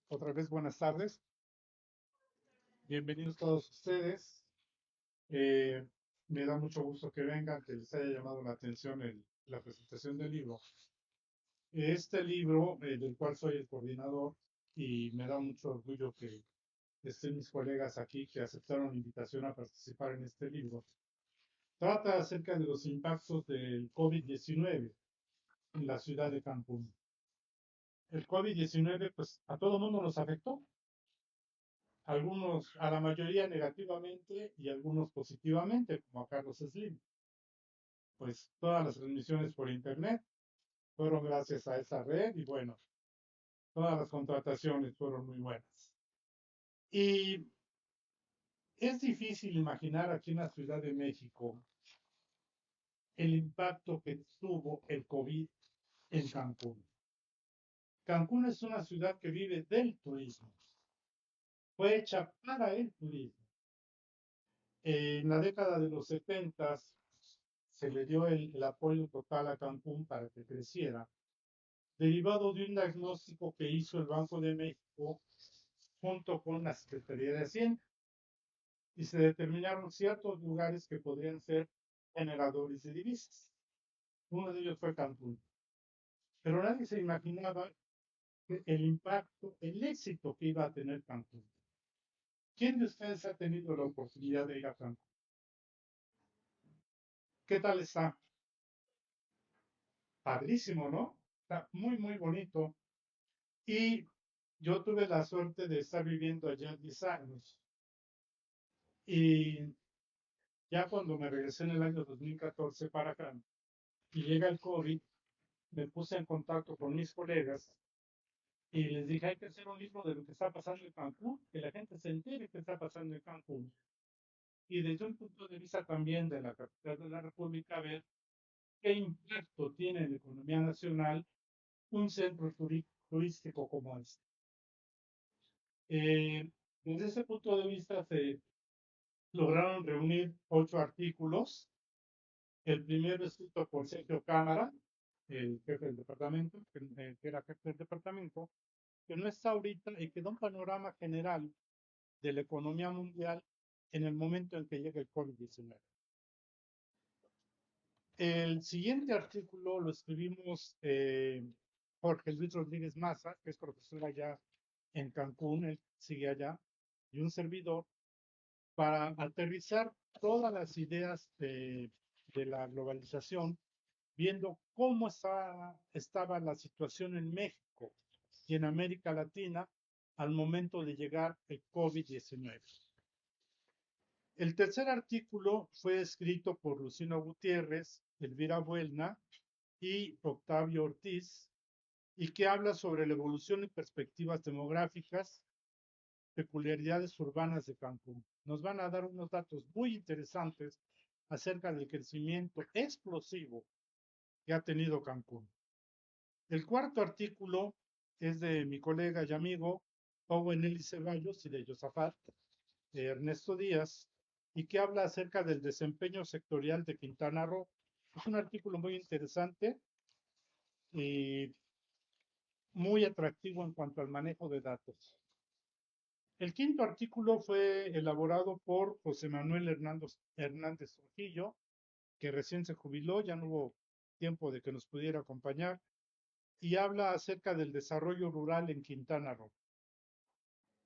Otra vez buenas tardes. Bienvenidos todos ustedes. Eh, Me da mucho gusto que vengan, que les haya llamado la atención la presentación del libro. Este libro, del cual soy el coordinador, y me da mucho orgullo que estén mis colegas aquí que aceptaron la invitación a participar en este libro, trata acerca de los impactos del COVID-19 en la ciudad de Cancún. El COVID-19, pues a todo mundo nos afectó, algunos, a la mayoría negativamente y algunos positivamente, como a Carlos Slim. Pues todas las transmisiones por internet fueron gracias a esa red y bueno, todas las contrataciones fueron muy buenas. Y es difícil imaginar aquí en la Ciudad de México el impacto que tuvo el COVID en Cancún. Cancún es una ciudad que vive del turismo. Fue hecha para el turismo. En la década de los 70 se le dio el apoyo total a Cancún para que creciera, derivado de un diagnóstico que hizo el Banco de México junto con la Secretaría de Hacienda, y se determinaron ciertos lugares que podrían ser generadores de divisas. Uno de ellos fue Cancún. Pero nadie se imaginaba el impacto, el éxito que iba a tener Cancún. ¿Quién de ustedes ha tenido la oportunidad de ir a Cancún? ¿Qué tal está? Padrísimo, ¿no? Está muy, muy bonito. Y yo tuve la suerte de estar viviendo allá 10 años. Y ya cuando me regresé en el año 2014 para acá y llega el COVID, me puse en contacto con mis colegas y les dije, hay que hacer un libro de lo que está pasando en Cancún, que la gente se entere qué está pasando en Cancún. Y desde un punto de vista también de la capital de la República, ver qué impacto tiene en la economía nacional un centro turístico como este. Desde ese punto de vista se lograron reunir 8 artículos. El primero escrito por Sergio Cámara, el jefe del departamento, que era jefe del departamento, que no está ahorita y que da un panorama general de la economía mundial en el momento en que llega el COVID-19. El siguiente artículo lo escribimos Jorge Luis Rodríguez Maza, que es profesor allá en Cancún, él sigue allá, y un servidor, para aterrizar todas las ideas de la globalización, viendo cómo estaba la situación en México y en América Latina al momento de llegar el COVID-19. El tercer artículo fue escrito por Lucino Gutiérrez, Elvira Buelna y Octavio Ortiz, y que habla sobre la evolución y perspectivas demográficas, peculiaridades urbanas de Cancún. Nos van a dar unos datos muy interesantes acerca del crecimiento explosivo que ha tenido Cancún. El cuarto artículo es de mi colega y amigo Owen Eli Ceballos y de Josafat Ernesto Díaz, y que habla acerca del desempeño sectorial de Quintana Roo. Es un artículo muy interesante y muy atractivo en cuanto al manejo de datos. El quinto artículo fue elaborado por José Manuel Hernández Trujillo, que recién se jubiló, ya no hubo tiempo de que nos pudiera acompañar, y habla acerca del desarrollo rural en Quintana Roo.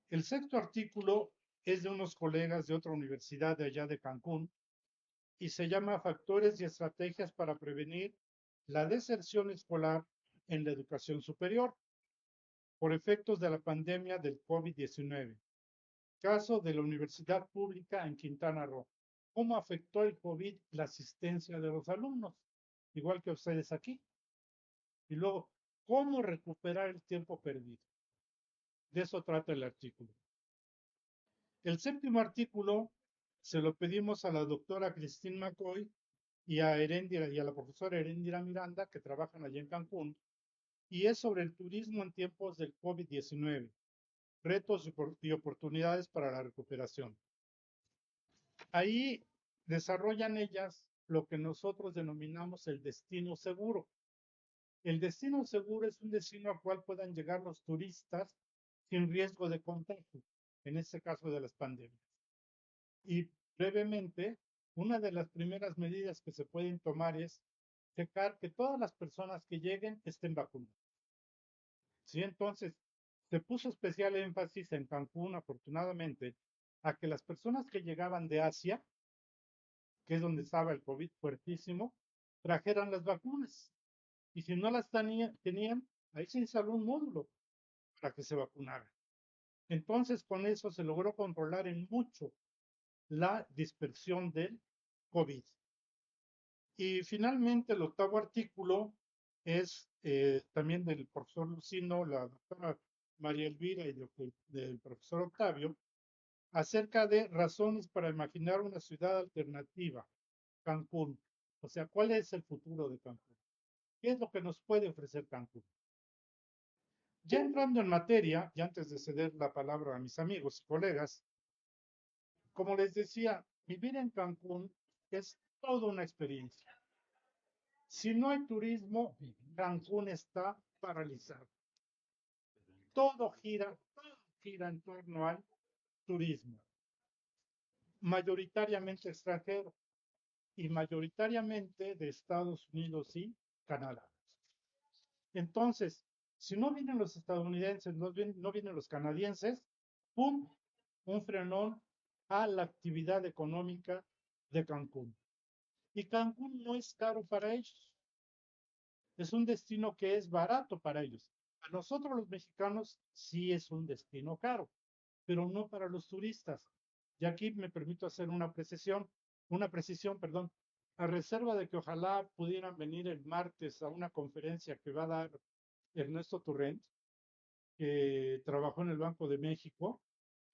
El sexto artículo es de unos colegas de otra universidad de allá de Cancún y se llama Factores y estrategias para prevenir la deserción escolar en la educación superior por efectos de la pandemia del COVID-19. Caso de la Universidad Pública en Quintana Roo. ¿Cómo afectó el COVID la asistencia de los alumnos? Igual que ustedes aquí. Y luego, ¿cómo recuperar el tiempo perdido? De eso trata el artículo. El séptimo artículo se lo pedimos a la doctora Christine McCoy y a la profesora Erendira Miranda, que trabajan allí en Cancún, y es sobre el turismo en tiempos del COVID-19, retos y oportunidades para la recuperación. Ahí desarrollan ellas lo que nosotros denominamos el destino seguro. El destino seguro es un destino al cual puedan llegar los turistas sin riesgo de contagio, en este caso de las pandemias. Y brevemente, una de las primeras medidas que se pueden tomar es checar que todas las personas que lleguen estén vacunadas. ¿Sí? Entonces, se puso especial énfasis en Cancún, afortunadamente, a que las personas que llegaban de Asia, que es donde estaba el COVID fuertísimo, trajeran las vacunas. Y si no las tenían, ahí se instaló un módulo para que se vacunaran. Entonces, con eso se logró controlar en mucho la dispersión del COVID. Y finalmente, el octavo artículo es también del profesor Lucino, la doctora María Elvira y del profesor Octavio, acerca de razones para imaginar una ciudad alternativa, Cancún. O sea, ¿cuál es el futuro de Cancún? ¿Qué es lo que nos puede ofrecer Cancún? Ya entrando en materia, y antes de ceder la palabra a mis amigos y colegas, como les decía, vivir en Cancún es toda una experiencia. Si no hay turismo, Cancún está paralizado. Todo gira en torno al turismo, mayoritariamente extranjero y mayoritariamente de Estados Unidos y Canadá. Entonces, si no vienen los estadounidenses, no vienen los canadienses, ¡pum! Un frenón a la actividad económica de Cancún. Y Cancún no es caro para ellos. Es un destino que es barato para ellos. A nosotros los mexicanos sí es un destino caro, pero no para los turistas. Y aquí me permito hacer una precisión, perdón, a reserva de que ojalá pudieran venir el martes a una conferencia que va a dar Ernesto Turrent, que trabajó en el Banco de México.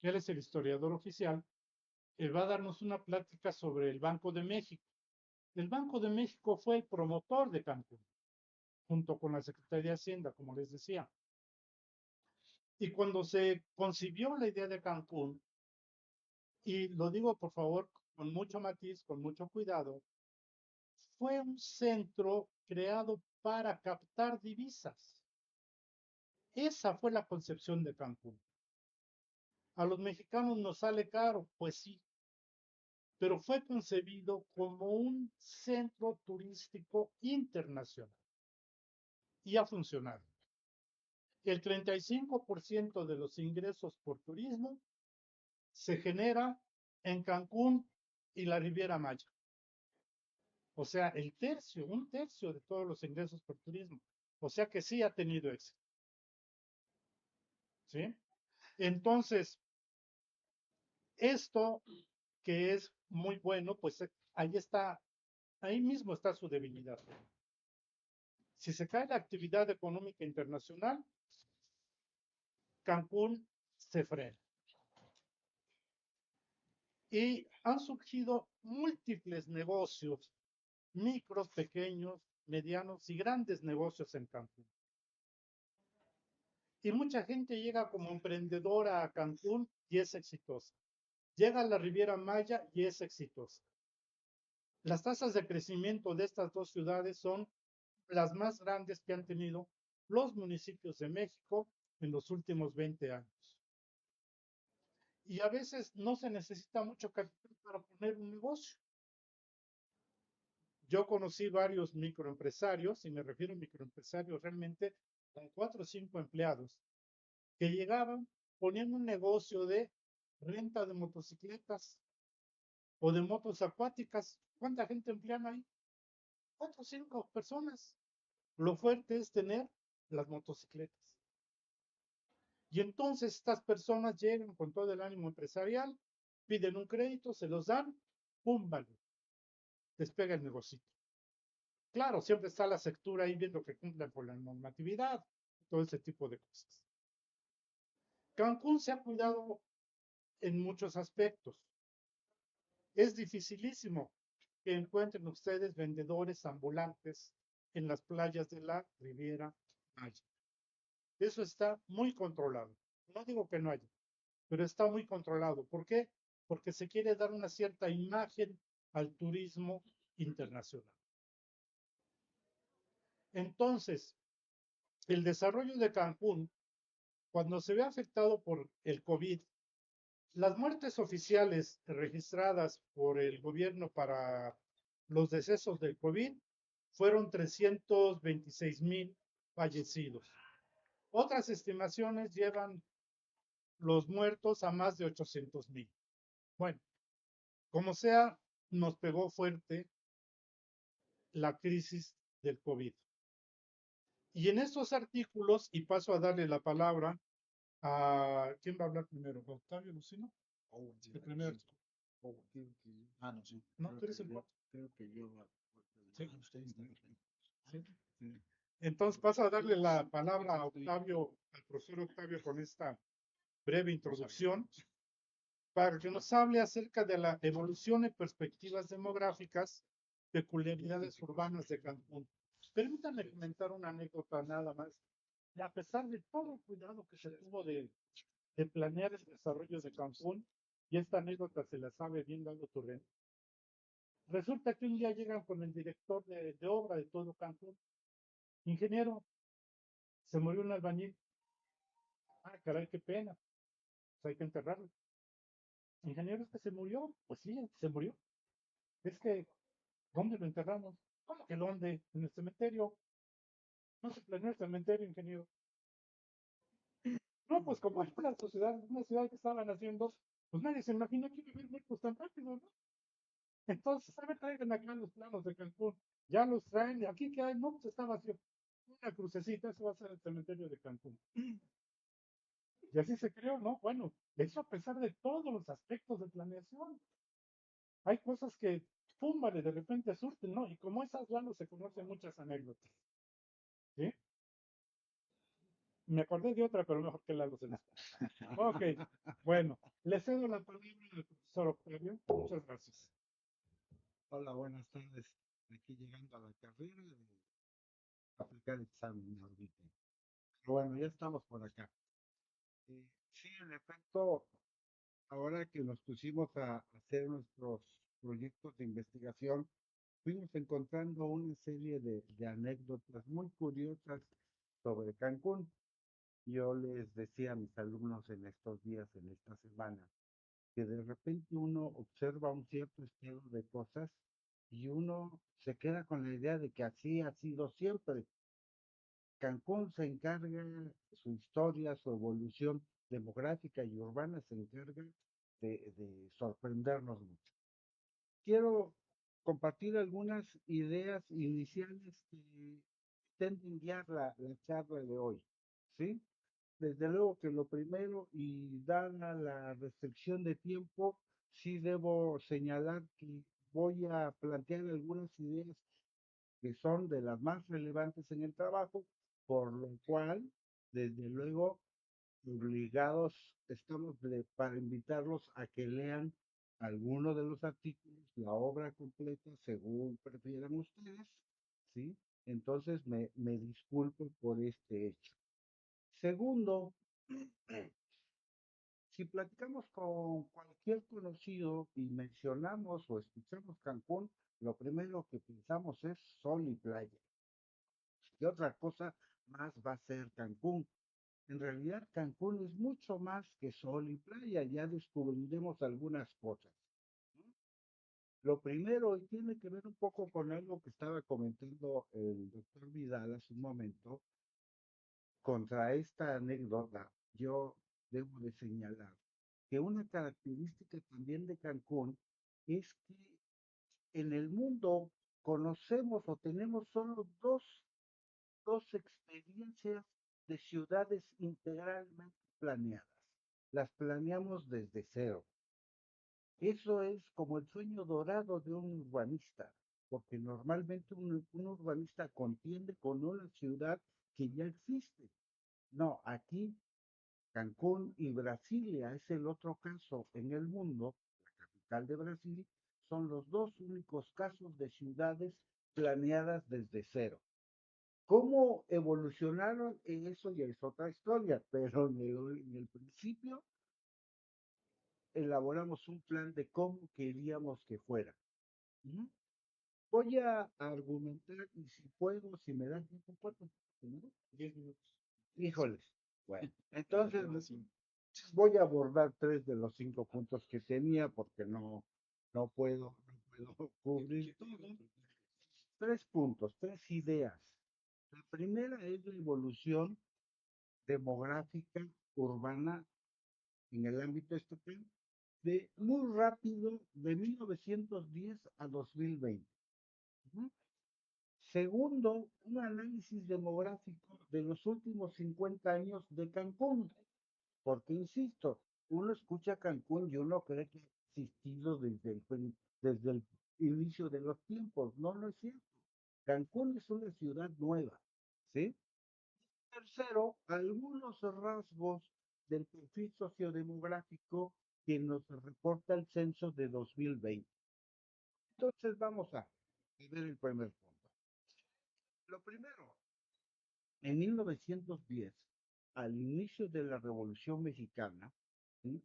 Él es el historiador oficial. Él va a darnos una plática sobre el Banco de México. El Banco de México fue el promotor de Cancún, junto con la Secretaría de Hacienda, como les decía. Y cuando se concibió la idea de Cancún, y lo digo por favor con mucho matiz, con mucho cuidado, fue un centro creado para captar divisas. Esa fue la concepción de Cancún. A los mexicanos nos sale caro, pues sí, pero fue concebido como un centro turístico internacional y ha funcionado. El 35% de los ingresos por turismo se genera en Cancún y la Riviera Maya. O sea, un tercio de todos los ingresos por turismo. O sea que sí ha tenido éxito. ¿Sí? Entonces, esto que es muy bueno, pues ahí mismo está su debilidad. Si se cae la actividad económica internacional, Cancún se frena. Y han surgido múltiples negocios, micros, pequeños, medianos y grandes negocios en Cancún. Y mucha gente llega como emprendedora a Cancún y es exitosa. Llega a la Riviera Maya y es exitosa. Las tasas de crecimiento de estas dos ciudades son las más grandes que han tenido los municipios de México en los últimos 20 años. Y a veces no se necesita mucho capital para poner un negocio. Yo conocí varios microempresarios, y me refiero a microempresarios realmente con 4 o 5 empleados, que llegaban, ponían un negocio de renta de motocicletas o de motos acuáticas. ¿Cuánta gente emplean ahí? 4 o 5 personas. Lo fuerte es tener las motocicletas. Y entonces estas personas llegan con todo el ánimo empresarial, piden un crédito, se los dan, ¡pum! Vale, despega el negocio. Claro, siempre está la sectura ahí viendo que cumplan con la normatividad, todo ese tipo de cosas. Cancún se ha cuidado en muchos aspectos. Es dificilísimo que encuentren ustedes vendedores ambulantes en las playas de la Riviera Maya. Eso está muy controlado. No digo que no haya, pero está muy controlado. ¿Por qué? Porque se quiere dar una cierta imagen al turismo internacional. Entonces, el desarrollo de Cancún, cuando se ve afectado por el COVID, las muertes oficiales registradas por el gobierno para los decesos del COVID fueron 326,000 fallecidos. Otras estimaciones llevan los muertos a más de 800,000. Bueno, como sea, nos pegó fuerte la crisis del COVID. Y en estos artículos, y paso a darle la palabra a, ¿quién va a hablar primero? ¿Octavio Lucino? Oh, El primer sí. Oh, no, sí. No, tú eres el cuarto. Creo que yo. Sí. Ustedes están Sí. sí. Entonces paso a darle la palabra a Octavio, al profesor Octavio, con esta breve introducción, para que nos hable acerca de la evolución y perspectivas demográficas, peculiaridades urbanas de Cancún. Permítanme comentar una anécdota nada más. Y a pesar de todo el cuidado que se tuvo de planear el desarrollo de Cancún, y esta anécdota se la sabe bien Lalo Turren, resulta que un día llegan con el director de obra de todo Cancún. Ingeniero, se murió un albañil. Ah, caray, qué pena. Pues hay que enterrarlo. Ingeniero, es que se murió. Pues sí, se murió. Es que, ¿dónde lo enterramos? ¿Cómo que dónde? En el cementerio. No se planeó el cementerio, ingeniero. No, pues como es una ciudad que estaban haciendo, pues nadie se imagina que iba a haber muertos tan rápido, ¿no? Entonces, a ver, traigan acá los planos de Cancún. Ya los traen, aquí que hay, no, pues está vacío. Una crucecita, eso va a ser el cementerio de Cancún. Y así se creó, ¿no? Bueno, eso a pesar de todos los aspectos de planeación. Hay cosas que, pum, vale, de repente surten, ¿no? Y como esas ya no se conocen muchas anécdotas, ¿sí? Me acordé de otra, pero mejor que la los demás. Ok, bueno, le cedo la palabra al profesor Octavio. Muchas gracias. Hola, buenas tardes. Aquí llegando a la carrera de aplicar examen ahorita. Pero bueno, ya estamos por acá. Sí, en efecto, ahora que nos pusimos a hacer nuestros proyectos de investigación, fuimos encontrando una serie de anécdotas muy curiosas sobre Cancún. Yo les decía a mis alumnos en estos días, en esta semana, que de repente uno observa un cierto estado de cosas y uno se queda con la idea de que así ha sido siempre. Cancún se encarga, su historia, su evolución demográfica y urbana se encarga de sorprendernos mucho. Quiero compartir algunas ideas iniciales que intenten guiar la charla de hoy, ¿sí? Desde luego que lo primero, y dada la restricción de tiempo, sí debo señalar que voy a plantear algunas ideas que son de las más relevantes en el trabajo, por lo cual, desde luego, obligados estamos para invitarlos a que lean alguno de los artículos, la obra completa, según prefieran ustedes, ¿sí? Entonces me disculpo por este hecho. Segundo, si platicamos con cualquier conocido y mencionamos o escuchamos Cancún, lo primero que pensamos es sol y playa. ¿Qué otra cosa más va a ser Cancún? En realidad, Cancún es mucho más que sol y playa, ya descubriremos algunas cosas. Lo primero, y tiene que ver un poco con algo que estaba comentando el doctor Vidal hace un momento, contra esta anécdota, yo debo de señalar que una característica también de Cancún es que en el mundo conocemos o tenemos solo dos experiencias de ciudades integralmente planeadas. Las planeamos desde cero. Eso es como el sueño dorado de un urbanista, porque normalmente un urbanista contiende con una ciudad que ya existe. No, aquí Cancún y Brasilia es el otro caso en el mundo, la capital de Brasil, son los dos únicos casos de ciudades planeadas desde cero. ¿Cómo evolucionaron? Eso ya es otra historia, pero en el principio elaboramos un plan de cómo queríamos que fuera. Voy a argumentar, y si puedo, si me dan tiempo, puedo 10 minutos. Híjoles. Bueno, entonces voy a abordar 3 de los 5 puntos que tenía porque no puedo cubrir todo. 3 puntos, 3 ideas. La primera es la evolución demográfica urbana en el ámbito estatal de muy rápido de 1910 a 2020. Ujú. Segundo, un análisis demográfico de los últimos 50 años de Cancún, porque insisto, uno escucha Cancún y uno cree que ha existido desde el inicio de los tiempos. No, no es cierto. Cancún es una ciudad nueva, ¿sí? Tercero, algunos rasgos del perfil sociodemográfico que nos reporta el censo de 2020. Entonces vamos a ver el primer punto. Lo primero, en 1910, al inicio de la Revolución Mexicana, ¿sí?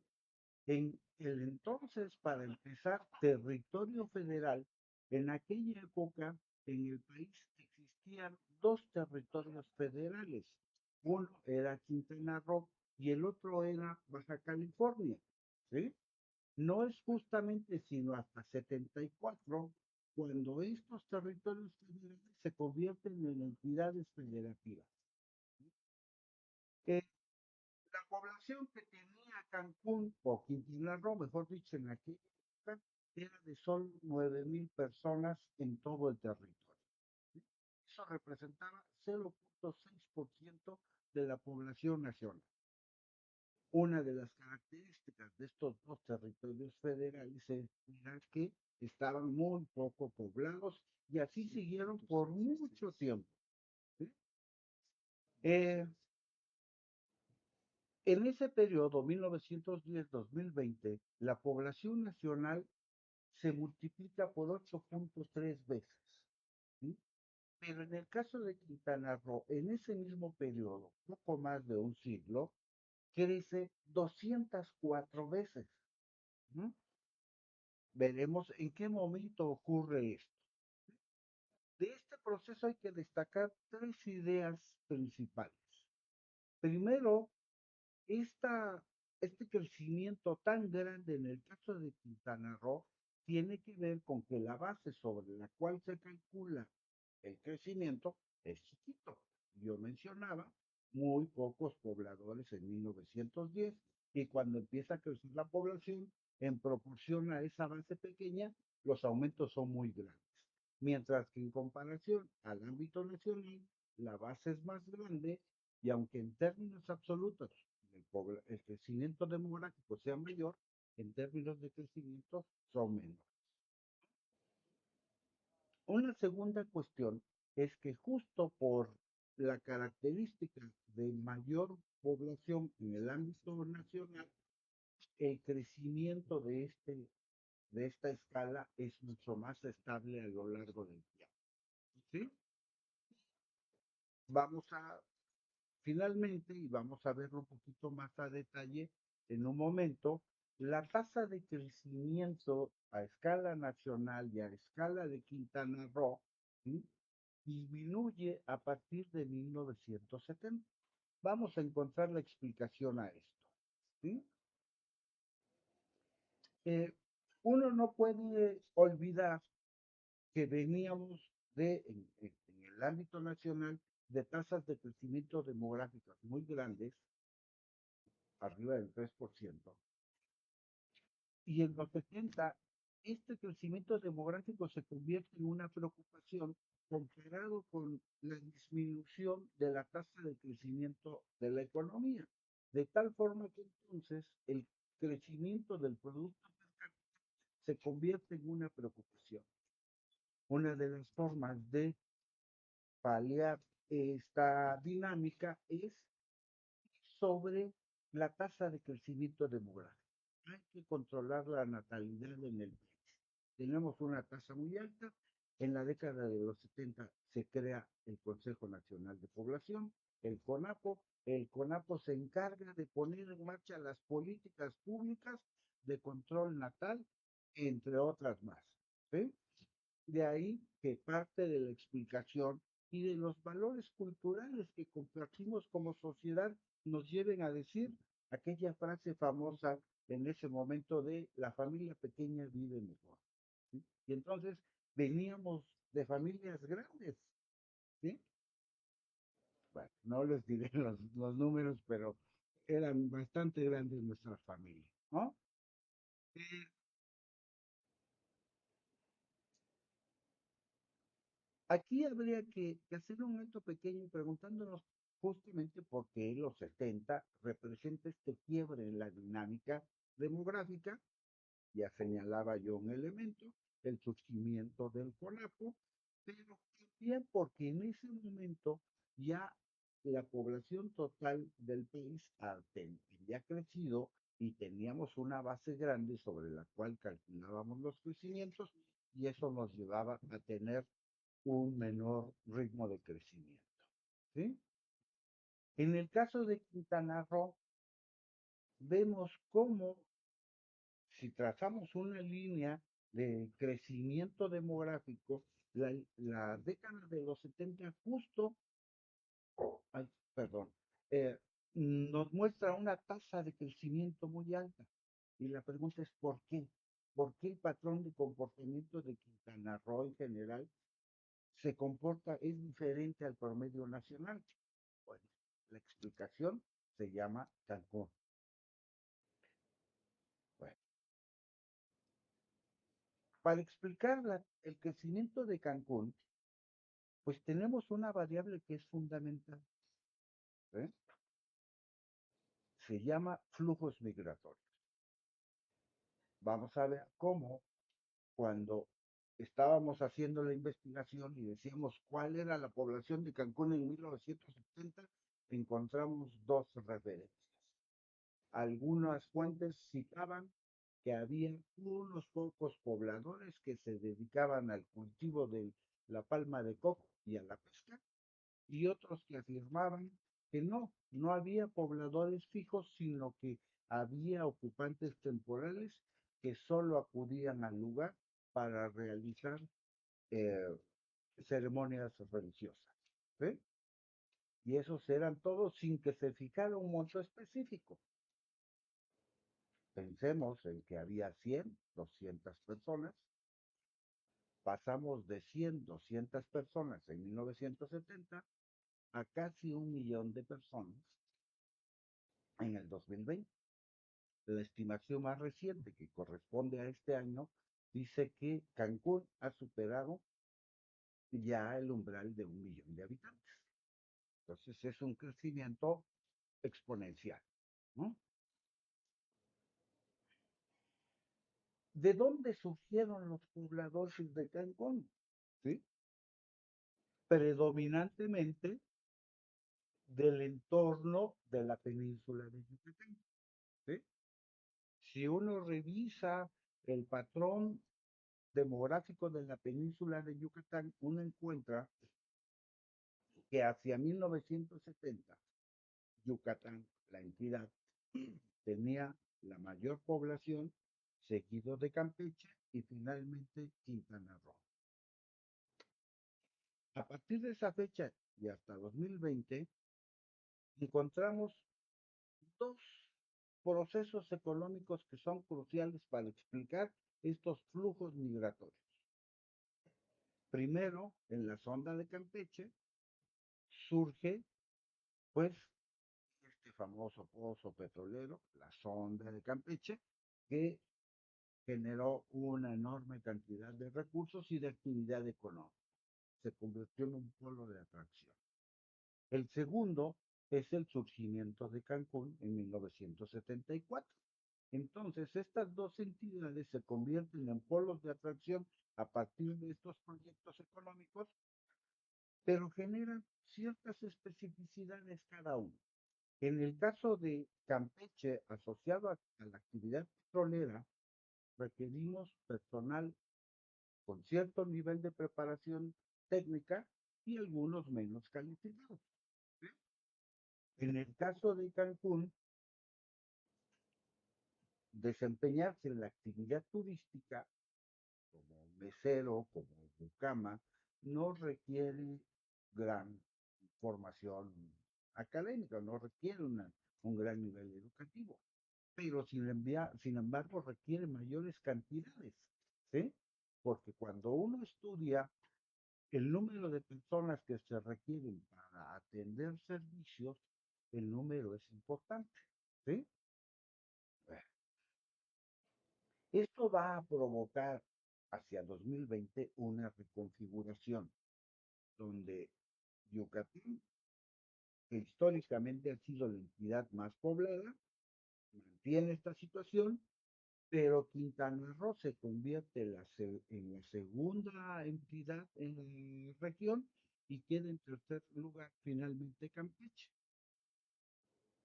En el entonces, para empezar, territorio federal, en aquella época en el país existían 2 territorios federales. Uno era Quintana Roo y el otro era Baja California. ¿Sí? No es justamente sino hasta 74 cuando estos territorios federales se convierten en entidades federativas. Eh, la población que tenía Cancún o Quintana Roo, mejor dicho, en aquella época, era de solo 9,000 personas en todo el territorio. Eso representaba 0,6% de la población nacional. Una de las características de estos 2 territorios federales era que estaban muy poco poblados y así siguieron por mucho tiempo. ¿Sí? Eh, En ese periodo, 1910-2020, la población nacional se multiplica por 8,3 veces. ¿Sí? Pero en el caso de Quintana Roo, en ese mismo periodo, poco más de un siglo, crece 204 veces. ¿Sí? Veremos en qué momento ocurre esto. De este proceso hay que destacar 3 ideas principales. Primero, esta, este crecimiento tan grande en el caso de Quintana Roo tiene que ver con que la base sobre la cual se calcula el crecimiento es chiquito. Yo mencionaba muy pocos pobladores en 1910 y cuando empieza a crecer la población en proporción a esa base pequeña, los aumentos son muy grandes. Mientras que en comparación al ámbito nacional, la base es más grande y aunque en términos absolutos el crecimiento demográfico sea mayor, en términos de crecimiento son menores. Una segunda cuestión es que justo por la característica de mayor población en el ámbito nacional, el crecimiento de esta escala es mucho más estable a lo largo del tiempo. ¿Sí? Vamos a Finalmente, y vamos a verlo un poquito más a detalle en un momento, la tasa de crecimiento a escala nacional y a escala de Quintana Roo, ¿sí? Disminuye a partir de 1970. Vamos a encontrar la explicación a esto. ¿Sí? Eh, Uno no puede olvidar que veníamos en el ámbito nacional de tasas de crecimiento demográficas muy grandes, arriba del 3%. Y en los 70, este crecimiento demográfico se convierte en una preocupación comparado con la disminución de la tasa de crecimiento de la economía. De tal forma que entonces el crecimiento del Producto per cápita se convierte en una preocupación. Una de las formas de paliar esta dinámica es sobre la tasa de crecimiento demográfico. Hay que controlar la natalidad en el país. Tenemos una tasa muy alta. En la década de los 70 se crea el Consejo Nacional de Población, el CONAPO. El CONAPO se encarga de poner en marcha las políticas públicas de control natal, entre otras más. ¿Sí? De ahí que parte de la explicación y de los valores culturales que compartimos como sociedad nos lleven a decir aquella frase famosa en ese momento de la familia pequeña vive mejor. ¿Sí? Y entonces veníamos de familias grandes, ¿sí? Bueno, no les diré los números, pero eran bastante grandes nuestras familias, ¿no? Eh, Aquí habría que hacer un momento pequeño y preguntándonos justamente por qué los 70 representa este quiebre en la dinámica demográfica. Ya señalaba yo un elemento, el surgimiento del CONAPO, pero también porque en ese momento ya la población total del país había crecido y teníamos una base grande sobre la cual calculábamos los crecimientos y eso nos llevaba a tener un menor ritmo de crecimiento. ¿Sí? En el caso de Quintana Roo, vemos cómo si trazamos una línea de crecimiento demográfico, la década de los 70 justo, ay, perdón, eh, nos muestra una tasa de crecimiento muy alta. Y la pregunta es ¿por qué? ¿Por qué el patrón de comportamiento de Quintana Roo en general es diferente al promedio nacional? Bueno, la explicación se llama Cancún. Bueno, para explicar el crecimiento de Cancún, pues tenemos una variable que es fundamental, ¿eh? Se llama flujos migratorios. Vamos a ver cómo cuando estábamos haciendo la investigación y decíamos cuál era la población de Cancún en 1970, encontramos dos referencias. Algunas fuentes citaban que había unos pocos pobladores que se dedicaban al cultivo de la palma de coco y a la pesca, y otros que afirmaban que no había pobladores fijos, sino que había ocupantes temporales que solo acudían al lugar para realizar eh, ceremonias religiosas. ¿Sí? Y esos eran todos sin que se fijara un monto específico. Pensemos en que había 100, 200 personas, pasamos de 100, 200 personas en 1970 a casi 1 millón de personas en el 2020. La estimación más reciente, que corresponde a este año, dice que Cancún ha superado ya el umbral de 1 millón de habitantes. Entonces es un crecimiento exponencial, ¿no? ¿De dónde surgieron los pobladores de Cancún? ¿Sí? Predominantemente del entorno de la península de Yucatán. ¿Sí? Si uno revisa el patrón demográfico de la península de Yucatán, uno encuentra que hacia 1970 Yucatán, la entidad, tenía la mayor población, seguido de Campeche y finalmente Quintana Roo. A partir de esa fecha y hasta 2020, encontramos dos procesos económicos que son cruciales para explicar estos flujos migratorios. Primero, en la sonda de Campeche surge, pues, este famoso pozo petrolero, la sonda de Campeche, que generó una enorme cantidad de recursos y de actividad económica. Se convirtió en un polo de atracción. El segundo es el surgimiento de Cancún en 1974. Entonces, estas dos entidades se convierten en polos de atracción a partir de estos proyectos económicos, pero generan ciertas especificidades cada uno. En el caso de Campeche, asociado a la actividad petrolera, requerimos personal con cierto nivel de preparación técnica y algunos menos calificados. ¿Sí? En el caso de Cancún, desempeñarse en la actividad turística como mesero, como mucama, no requiere gran formación académica, no requiere un gran nivel educativo, pero sin embargo requiere mayores cantidades, ¿sí? Porque cuando uno estudia el número de personas que se requieren para atender servicios, el número es importante, ¿sí? Esto va a provocar hacia 2020 una reconfiguración donde Yucatán, que históricamente ha sido la entidad más poblada, mantiene esta situación, pero Quintana Roo se convierte en la segunda entidad en la región y queda en tercer lugar finalmente Campeche.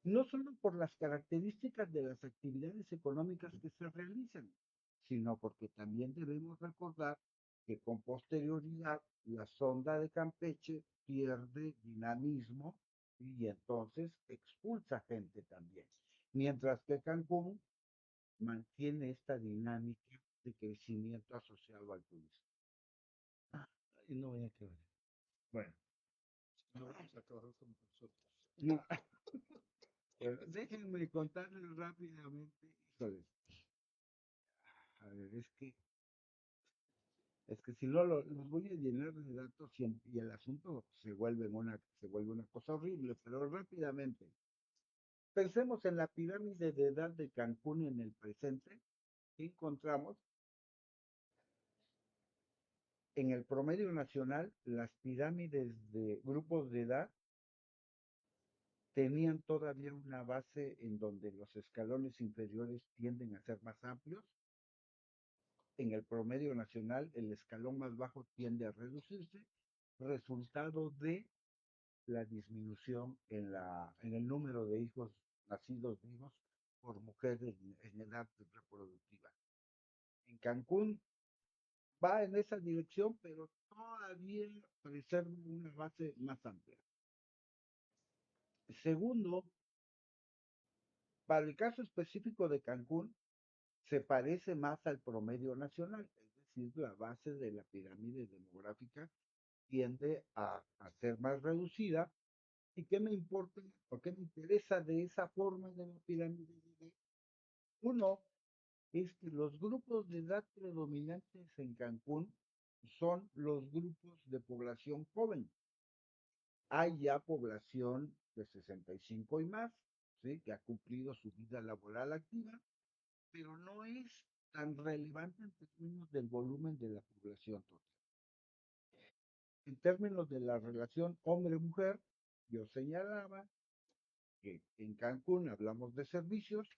No solo por las características de las actividades económicas que se realizan, sino porque también debemos recordar que con posterioridad la sonda de Campeche pierde dinamismo y entonces expulsa gente también, mientras que Cancún mantiene esta dinámica de crecimiento asociado al turismo. Y no voy a quebrar. Bueno, No vamos a acabar con nosotros. no, déjenme contarles rápidamente. Híjoles, a ver, es que si no los voy a llenar de datos y el asunto se vuelve una cosa horrible, pero rápidamente. Pensemos en la pirámide de edad de Cancún en el presente. ¿Qué encontramos? En el promedio nacional, las pirámides de grupos de edad tenían todavía una base en donde los escalones inferiores tienden a ser más amplios. En el promedio nacional, el escalón más bajo tiende a reducirse, resultado de la disminución en el número de hijos nacidos vivos por mujeres en edad reproductiva. En Cancún va en esa dirección, pero todavía preserva una base más amplia. Segundo, para el caso específico de Cancún, se parece más al promedio nacional, es decir, la base de la pirámide demográfica tiende a ser más reducida. ¿Y qué me importa o qué me interesa de esa forma de la pirámide de edad? Uno es que los grupos de edad predominantes en Cancún son los grupos de población joven. Hay ya población de 65 y más, ¿sí? Que ha cumplido su vida laboral activa, pero no es tan relevante en términos del volumen de la población total. En términos de la relación hombre-mujer, yo señalaba que en Cancún hablamos de servicios.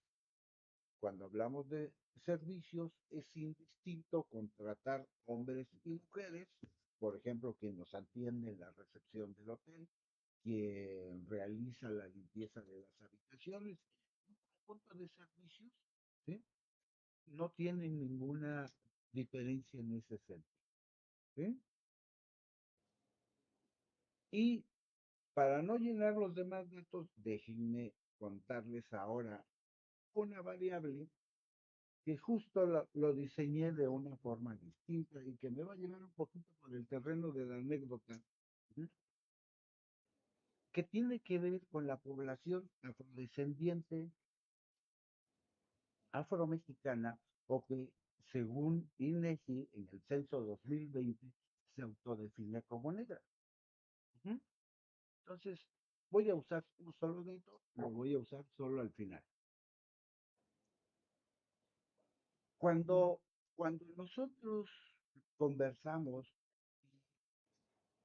Cuando hablamos de servicios, es indistinto contratar hombres y mujeres, por ejemplo, quien nos atiende en la recepción del hotel, quien realiza la limpieza de las habitaciones, un conjunto de servicios, ¿sí? No tienen ninguna diferencia en ese sentido, ¿sí? Y para no llenar los demás datos, déjenme contarles ahora una variable que justo lo diseñé de una forma distinta y que me va a llevar un poquito por el terreno de la anécdota, ¿sí? Que tiene que ver con la población afrodescendiente, afromexicana, o que según INEGI en el censo 2020 se autodefine como negra. ¿Mm? Entonces, voy a usar un solo dato, lo voy a usar solo al final. Cuando nosotros conversamos,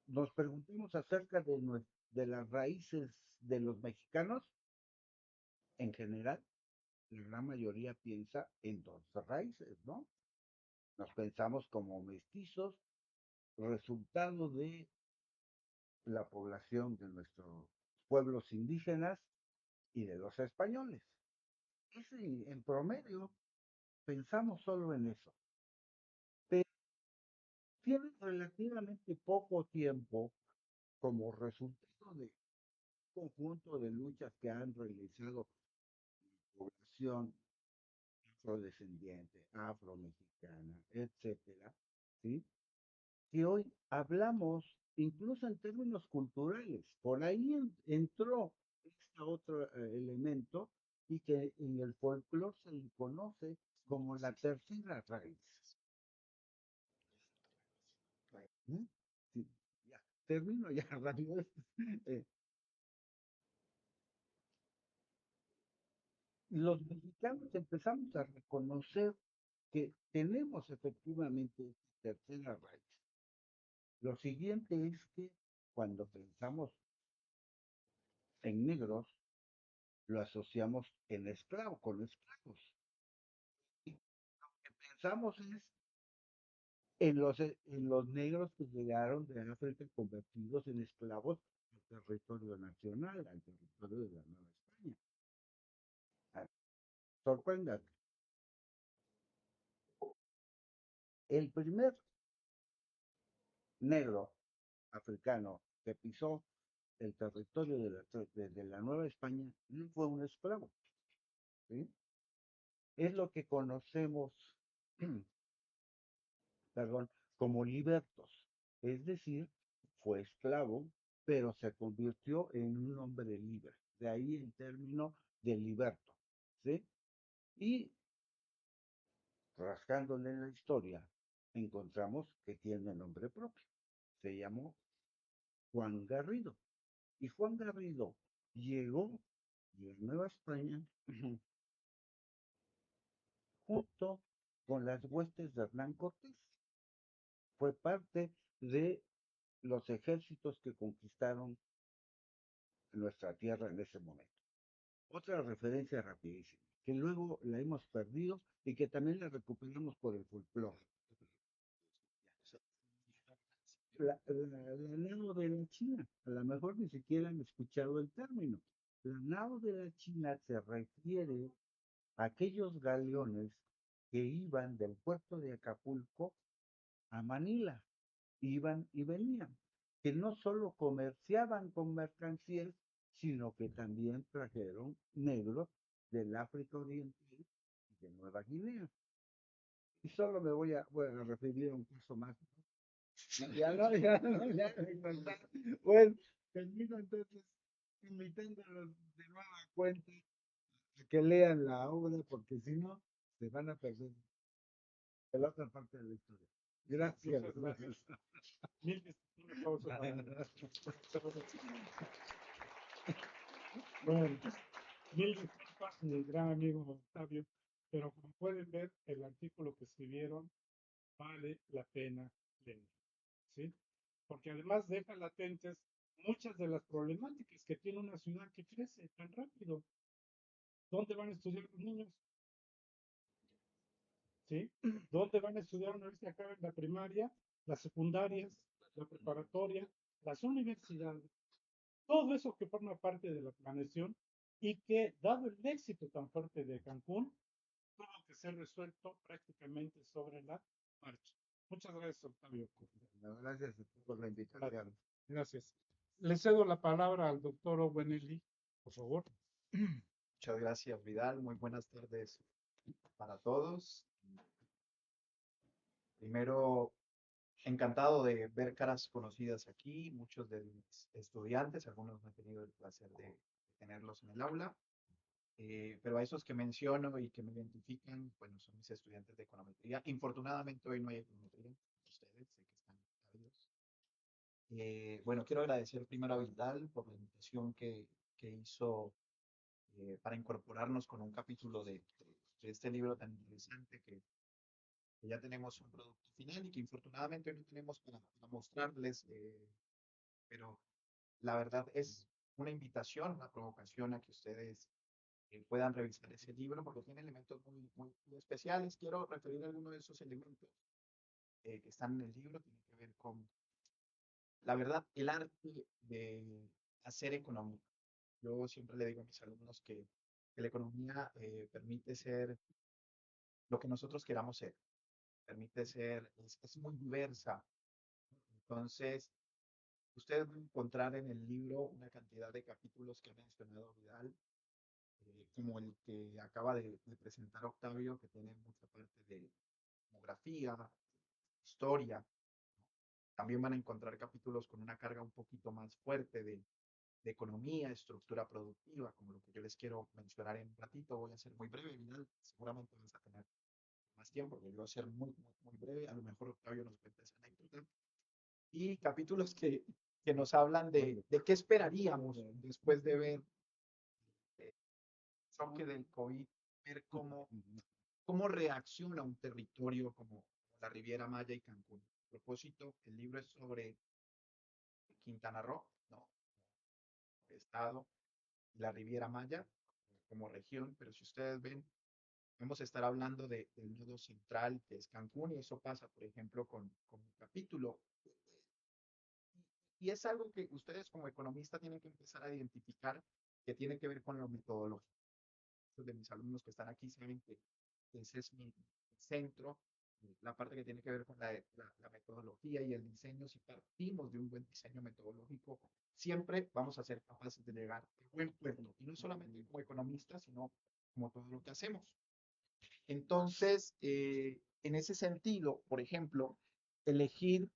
nos preguntamos acerca de las raíces de los mexicanos, en general, la gran mayoría piensa en dos raíces, ¿no? Nos pensamos como mestizos, resultado de la población de nuestros pueblos indígenas y de los españoles. En promedio pensamos solo en eso, pero tiene relativamente poco tiempo como resultado de un conjunto de luchas que han realizado la población afrodescendiente, afromexicana, etcétera, ¿sí? Que hoy hablamos incluso en términos culturales. Por ahí entró este otro elemento y que en el folclore se le conoce como la tercera raíz. ¿Mm? Sí, ya, termino ya rápido. Eh, los mexicanos empezamos a reconocer que tenemos efectivamente esta tercera raíz. Lo siguiente es que cuando pensamos en negros, lo asociamos en esclavo, con esclavos. Y lo que pensamos es en los negros que llegaron de África convertidos en esclavos al territorio nacional, al territorio de la Nueva España. Ah, sorpréndate. El primer negro africano que pisó el territorio de la Nueva España no fue un esclavo, ¿sí? Es lo que conocemos, perdón, como libertos. Es decir, fue esclavo, pero se convirtió en un hombre libre. De ahí el término de liberto, ¿sí? Y rascándole la historia, encontramos que tiene nombre propio. Se llamó Juan Garrido. Y Juan Garrido llegó de Nueva España junto con las huestes de Hernán Cortés. Fue parte de los ejércitos que conquistaron nuestra tierra en ese momento. Otra referencia rapidísima, que luego la hemos perdido y que también la recuperamos por el folclore. La nao de la China, a lo mejor ni siquiera han escuchado el término. La nao de la China se refiere a aquellos galeones que iban del puerto de Acapulco a Manila, iban y venían, que no solo comerciaban con mercancías, sino que también trajeron negros del África Oriental y de Nueva Guinea. Y solo voy a referir a un caso más. Ya no, ya no, ya me contaron. Bueno, termino entonces invitándolos de nueva cuenta a que lean la obra, porque si no, se van a perder la otra parte de la historia. Gracias. Muchas gracias. Mil un aplauso para bueno, mil disculpas, mi gran amigo Octavio, pero como pueden ver, el artículo que escribieron vale la pena leer, ¿sí? Porque además deja latentes muchas de las problemáticas que tiene una ciudad que crece tan rápido. ¿Dónde van a estudiar los niños? ¿Sí? ¿Dónde van a estudiar una vez que acaben la primaria, las secundarias, la preparatoria, las universidades? Todo eso que forma parte de la planeación y que, dado el éxito tan fuerte de Cancún, tuvo que ser resuelto prácticamente sobre la marcha. Muchas gracias, Octavio. Gracias por la invitación. Gracias. Le cedo la palabra al doctor Owen Ely, por favor. Muchas gracias, Vidal. Muy buenas tardes para todos. Primero, encantado de ver caras conocidas aquí, muchos de mis estudiantes, algunos no he tenido el placer de tenerlos en el aula, pero a esos que menciono y que me identifican, bueno, son mis estudiantes de econometría. Infortunadamente hoy no hay econometría, ustedes, sé que están ávidos. Bueno, quiero agradecer primero a Vidal por la invitación que hizo para incorporarnos con un capítulo de este libro tan interesante que ya tenemos un producto final y que infortunadamente no tenemos para mostrarles, pero la verdad es una invitación, una provocación a que ustedes puedan revisar ese libro porque tiene elementos muy especiales. Quiero referir a algunos de esos elementos que están en el libro, tiene que ver con, la verdad, el arte de hacer economía. Yo siempre le digo a mis alumnos que la economía permite ser lo que nosotros queramos ser, permite ser, es muy diversa. Entonces, ustedes van a encontrar en el libro una cantidad de capítulos que ha mencionado Vidal, como el que acaba de presentar Octavio, que tiene mucha parte de demografía, historia. También van a encontrar capítulos con una carga un poquito más fuerte de economía, estructura productiva, como lo que yo les quiero mencionar en un ratito. Voy a ser muy breve, Vidal. Seguramente vas a tener más tiempo, porque yo voy a ser muy breve. A lo mejor Octavio nos cuenta esa anécdota. Y capítulos que nos hablan de qué esperaríamos después de ver el choque del COVID, ver cómo reacciona un territorio como la Riviera Maya y Cancún. A propósito, el libro es sobre Quintana Roo, ¿no? Estado, la Riviera Maya como región, pero si ustedes ven, vamos a estar hablando del nudo central, que es Cancún, y eso pasa, por ejemplo, con un capítulo. Y es algo que ustedes como economistas tienen que empezar a identificar que tiene que ver con lo metodológico. Muchos de mis alumnos que están aquí saben que ese es mi centro, la parte que tiene que ver con la metodología y el diseño. Si partimos de un buen diseño metodológico, siempre vamos a ser capaces de llegar a buen puerto. Y no solamente como economistas, sino como todo lo que hacemos. Entonces, en ese sentido, por ejemplo, elegir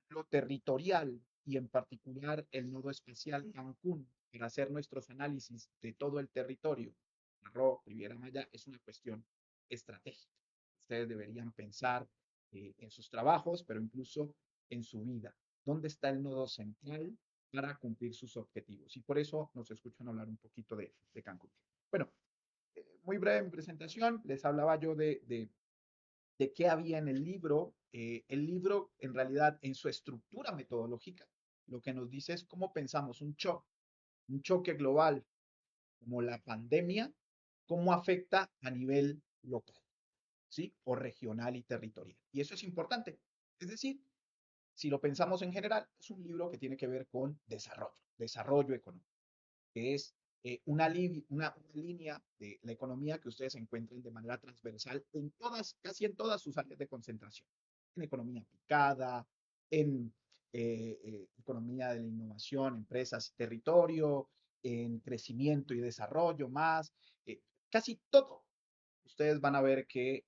lo territorial y en particular el nodo especial Cancún para hacer nuestros análisis de todo el territorio, Arroyo, Riviera Maya, es una cuestión estratégica. Ustedes deberían pensar en sus trabajos, pero incluso en su vida. ¿Dónde está el nodo central para cumplir sus objetivos? Y por eso nos escuchan hablar un poquito de Cancún. Bueno, muy breve mi presentación. Les hablaba yo de qué había en el libro. El libro, en realidad, en su estructura metodológica, lo que nos dice es cómo pensamos un choque global como la pandemia, cómo afecta a nivel local, ¿sí? O regional y territorial. Y eso es importante. Es decir, si lo pensamos en general, es un libro que tiene que ver con desarrollo económico, que es una línea de la economía que ustedes encuentren de manera transversal en casi en todas sus áreas de concentración. En economía aplicada, en economía de la innovación, empresas y territorio, en crecimiento y desarrollo más, casi todo. Ustedes van a ver que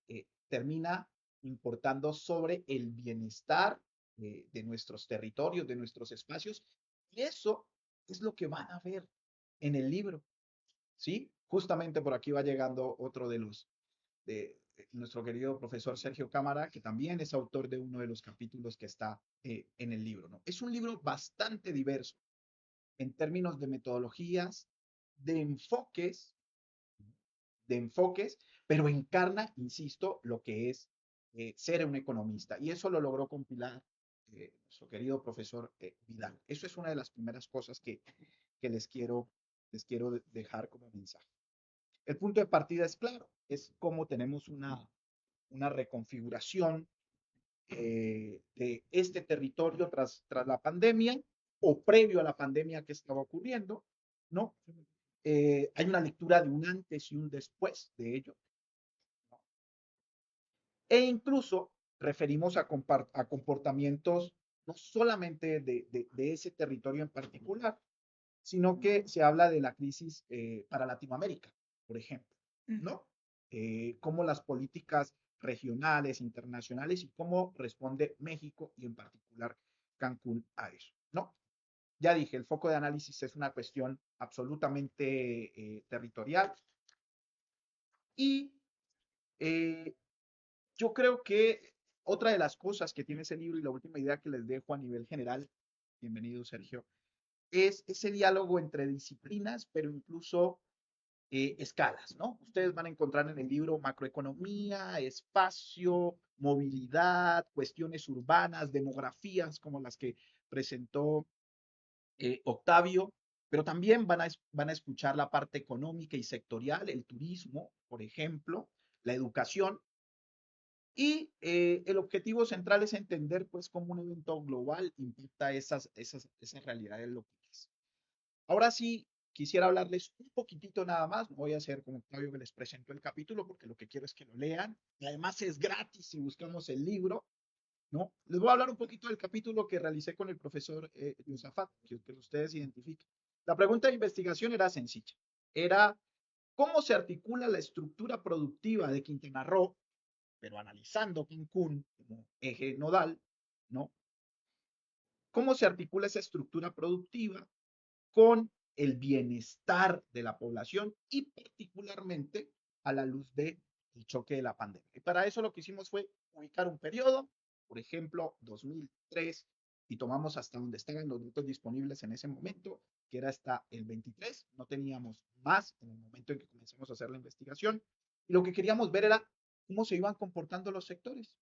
termina importando sobre el bienestar de nuestros territorios, de nuestros espacios, y eso es lo que van a ver en el libro, ¿sí? Justamente por aquí va llegando otro de nuestro querido profesor Sergio Cámara, que también es autor de uno de los capítulos que está en el libro, ¿no? Es un libro bastante diverso en términos de metodologías, de enfoques, pero encarna, insisto, lo que es ser un economista. Y eso lo logró compilar nuestro querido profesor Vidal. Eso es una de las primeras cosas que les quiero dejar como mensaje. El punto de partida es claro, es cómo tenemos una reconfiguración de este territorio tras la pandemia o previo a la pandemia que estaba ocurriendo, ¿no? Hay una lectura de un antes y un después de ello, ¿no? E incluso referimos a comportamientos no solamente de ese territorio en particular, sino que se habla de la crisis para Latinoamérica, por ejemplo, ¿no? Cómo las políticas regionales, internacionales y cómo responde México y en particular Cancún a eso, ¿no? Ya dije, el foco de análisis es una cuestión absolutamente territorial y yo creo que otra de las cosas que tiene ese libro y la última idea que les dejo a nivel general, bienvenido Sergio, es ese diálogo entre disciplinas, pero incluso escalas, ¿no? Ustedes van a encontrar en el libro macroeconomía, espacio, movilidad, cuestiones urbanas, demografías como las que presentó Octavio, pero también van a escuchar la parte económica y sectorial, el turismo, por ejemplo, la educación. Y el objetivo central es entender, pues, cómo un evento global impacta esas realidades locales. Ahora sí, quisiera hablarles un poquitito nada más. No voy a hacer como Octavio que les presento el capítulo, porque lo que quiero es que lo lean. Y además es gratis si buscamos el libro, ¿no? Les voy a hablar un poquito del capítulo que realicé con el profesor Yusafat, que ustedes identifiquen. La pregunta de investigación era sencilla. Era, ¿cómo se articula la estructura productiva de Quintana Roo, pero analizando Cancún como eje nodal, ¿no? cómo se articula esa estructura productiva con el bienestar de la población y particularmente a la luz del choque de la pandemia. Y para eso lo que hicimos fue ubicar un periodo, por ejemplo, 2003, y tomamos hasta donde estaban los datos disponibles en ese momento, que era hasta el 23, no teníamos más en el momento en que comenzamos a hacer la investigación, y lo que queríamos ver era cómo se iban comportando los sectores.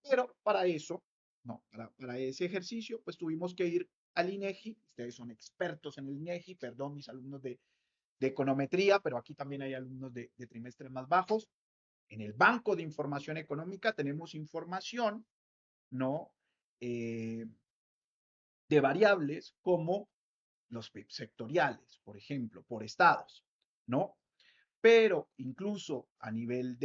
Pero para eso, no, para ese ejercicio, pues tuvimos que ir al INEGI. Ustedes son expertos en el INEGI, perdón, mis alumnos de econometría, pero aquí también hay alumnos de trimestres más bajos. En el Banco de Información Económica tenemos información, ¿no? De variables como los PIB sectoriales, por ejemplo, por estados, ¿no? Pero incluso a nivel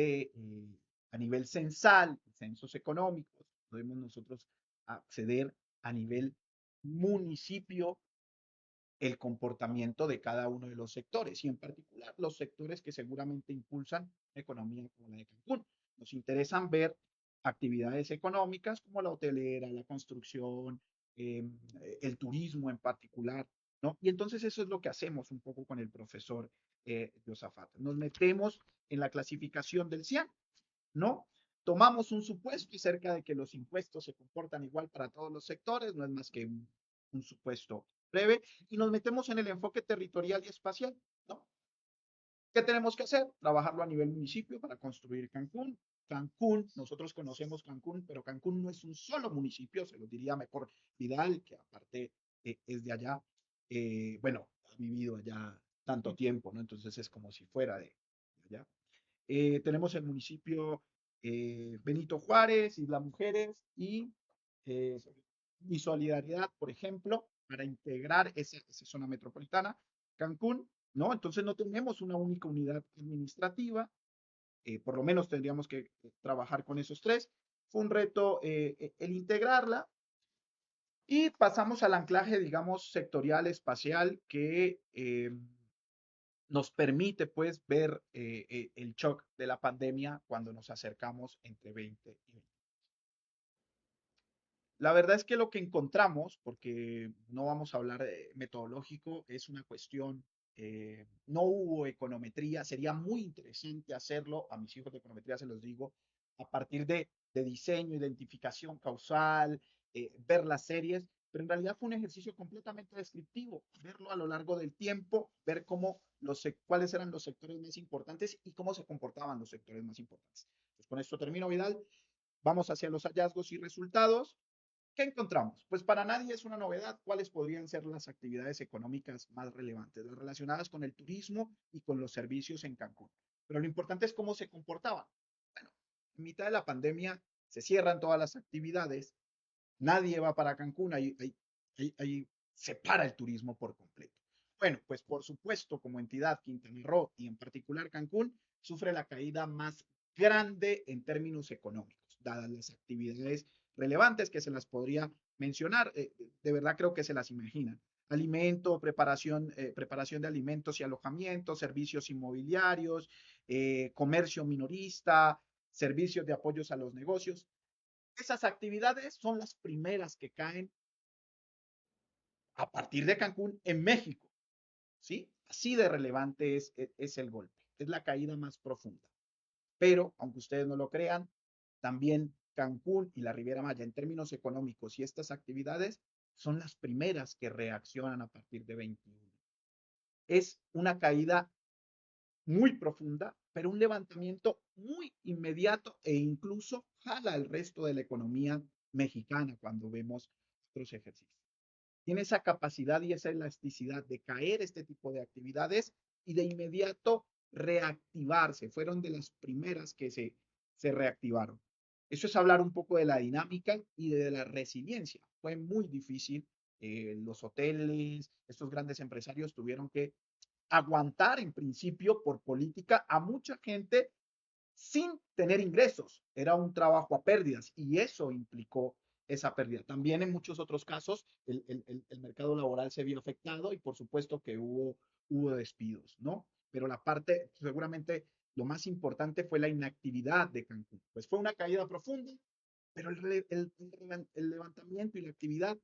censal, censos económicos, podemos nosotros acceder a nivel municipio el comportamiento de cada uno de los sectores y en particular los sectores que seguramente impulsan la economía como la de Cancún. Nos interesan ver actividades económicas como la hotelera, la construcción, eh, el turismo en particular, ¿no? Y entonces eso es lo que hacemos un poco con el profesor Josafat. Nos metemos en la clasificación del CIAN, ¿no? Tomamos un supuesto acerca de que los impuestos se comportan igual para todos los sectores, no es más que un supuesto breve, y nos metemos en el enfoque territorial y espacial, ¿no? ¿Qué tenemos que hacer? Trabajarlo a nivel municipio para construir Cancún. Cancún, nosotros conocemos Cancún, pero Cancún no es un solo municipio, se lo diría mejor Vidal, que aparte es de allá, bueno, ha vivido allá tanto tiempo, ¿no? Entonces es como si fuera de allá. Tenemos el municipio Benito Juárez, Isla Mujeres eh, y Solidaridad, por ejemplo, para integrar esa zona metropolitana, Cancún, ¿no? Entonces no tenemos una única unidad administrativa, por lo menos tendríamos que trabajar con esos tres. Fue un reto el integrarla y pasamos al anclaje, digamos, sectorial, espacial, que nos permite pues ver el shock de la pandemia cuando nos acercamos entre 20 y 20. La verdad es que lo que encontramos, porque no vamos a hablar de metodológico, es una cuestión, no hubo econometría, sería muy interesante hacerlo, a mis hijos de econometría se los digo, a partir de diseño, identificación causal, ver las series, pero en realidad fue un ejercicio completamente descriptivo, verlo a lo largo del tiempo, ver cuáles eran los sectores más importantes y cómo se comportaban los sectores más importantes. Pues con esto termino, Vidal. Vamos hacia los hallazgos y resultados. ¿Qué encontramos? Pues para nadie es una novedad cuáles podrían ser las actividades económicas más relevantes, las relacionadas con el turismo y con los servicios en Cancún. Pero lo importante es cómo se comportaban. Bueno, en mitad de la pandemia se cierran todas las actividades, nadie va para Cancún, ahí se para el turismo por completo. Bueno, pues por supuesto, como entidad, Quintana Roo y en particular Cancún, sufre la caída más grande en términos económicos, dadas las actividades relevantes que se las podría mencionar. De verdad creo que se las imaginan. Alimento, preparación de alimentos y alojamiento, servicios inmobiliarios, comercio minorista, servicios de apoyos a los negocios. Esas actividades son las primeras que caen a partir de Cancún en México, ¿sí? Así de relevante es el golpe, es la caída más profunda. Pero, aunque ustedes no lo crean, también Cancún y la Riviera Maya en términos económicos y estas actividades son las primeras que reaccionan a partir de 21. Es una caída muy profunda, pero un levantamiento muy inmediato e incluso jala el resto de la economía mexicana cuando vemos otros ejercicios. Tiene esa capacidad y esa elasticidad de caer este tipo de actividades y de inmediato reactivarse. Fueron de las primeras que se reactivaron. Eso es hablar un poco de la dinámica y de la resiliencia. Fue muy difícil. Los hoteles, estos grandes empresarios tuvieron que aguantar en principio por política a mucha gente sin tener ingresos. Era un trabajo a pérdidas y eso implicó esa pérdida. También en muchos otros casos el mercado laboral se vio afectado y por supuesto que hubo despidos, ¿no? Pero la parte, seguramente lo más importante fue la inactividad de Cancún. Pues fue una caída profunda, pero el levantamiento y la actividad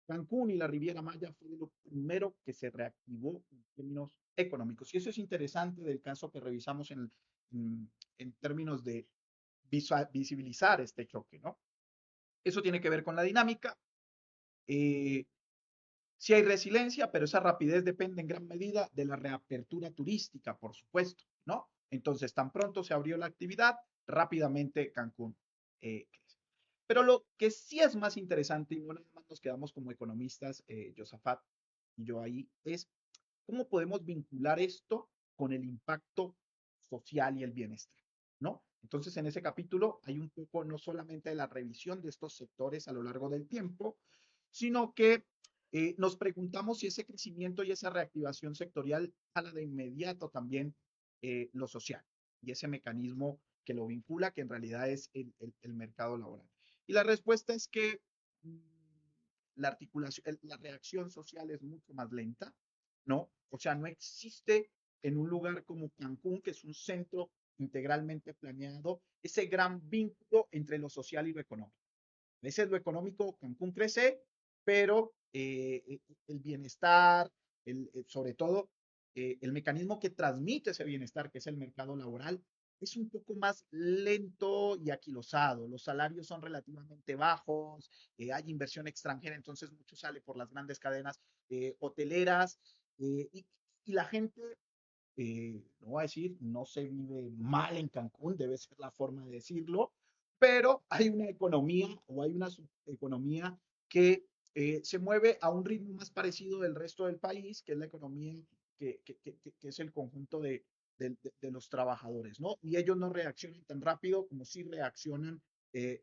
Cancún y la Riviera Maya fue de lo primero que se reactivó en términos económicos. Y eso es interesante del caso que revisamos en términos de visibilizar este choque, ¿no? Eso tiene que ver con la dinámica. Sí hay resiliencia, pero esa rapidez depende en gran medida de la reapertura turística, por supuesto, ¿no? Entonces, tan pronto se abrió la actividad, rápidamente Cancún crece. Pero lo que sí es más interesante, y no nada más nos quedamos como economistas, Josafat y yo ahí, es cómo podemos vincular esto con el impacto social y el bienestar, ¿no? Entonces, en ese capítulo hay un poco no solamente de la revisión de estos sectores a lo largo del tiempo, sino que nos preguntamos si ese crecimiento y esa reactivación sectorial jala de inmediato también lo social y ese mecanismo que lo vincula, que en realidad es el mercado laboral. Y la respuesta es que la articulación, la reacción social es mucho más lenta, ¿no? O sea, no existe en un lugar como Cancún, que es un centro integralmente planeado, ese gran vínculo entre lo social y lo económico. A veces lo económico, Cancún crece, pero el bienestar, sobre todo el mecanismo que transmite ese bienestar, que es el mercado laboral, es un poco más lento y aquilosado. Los salarios son relativamente bajos, hay inversión extranjera, entonces mucho sale por las grandes cadenas hoteleras y la gente no voy a decir, no se vive mal en Cancún, debe ser la forma de decirlo, pero hay una economía o hay una economía que se mueve a un ritmo más parecido del resto del país, que es la economía que es el conjunto de los trabajadores, ¿no? Y ellos no reaccionan tan rápido como sí reaccionan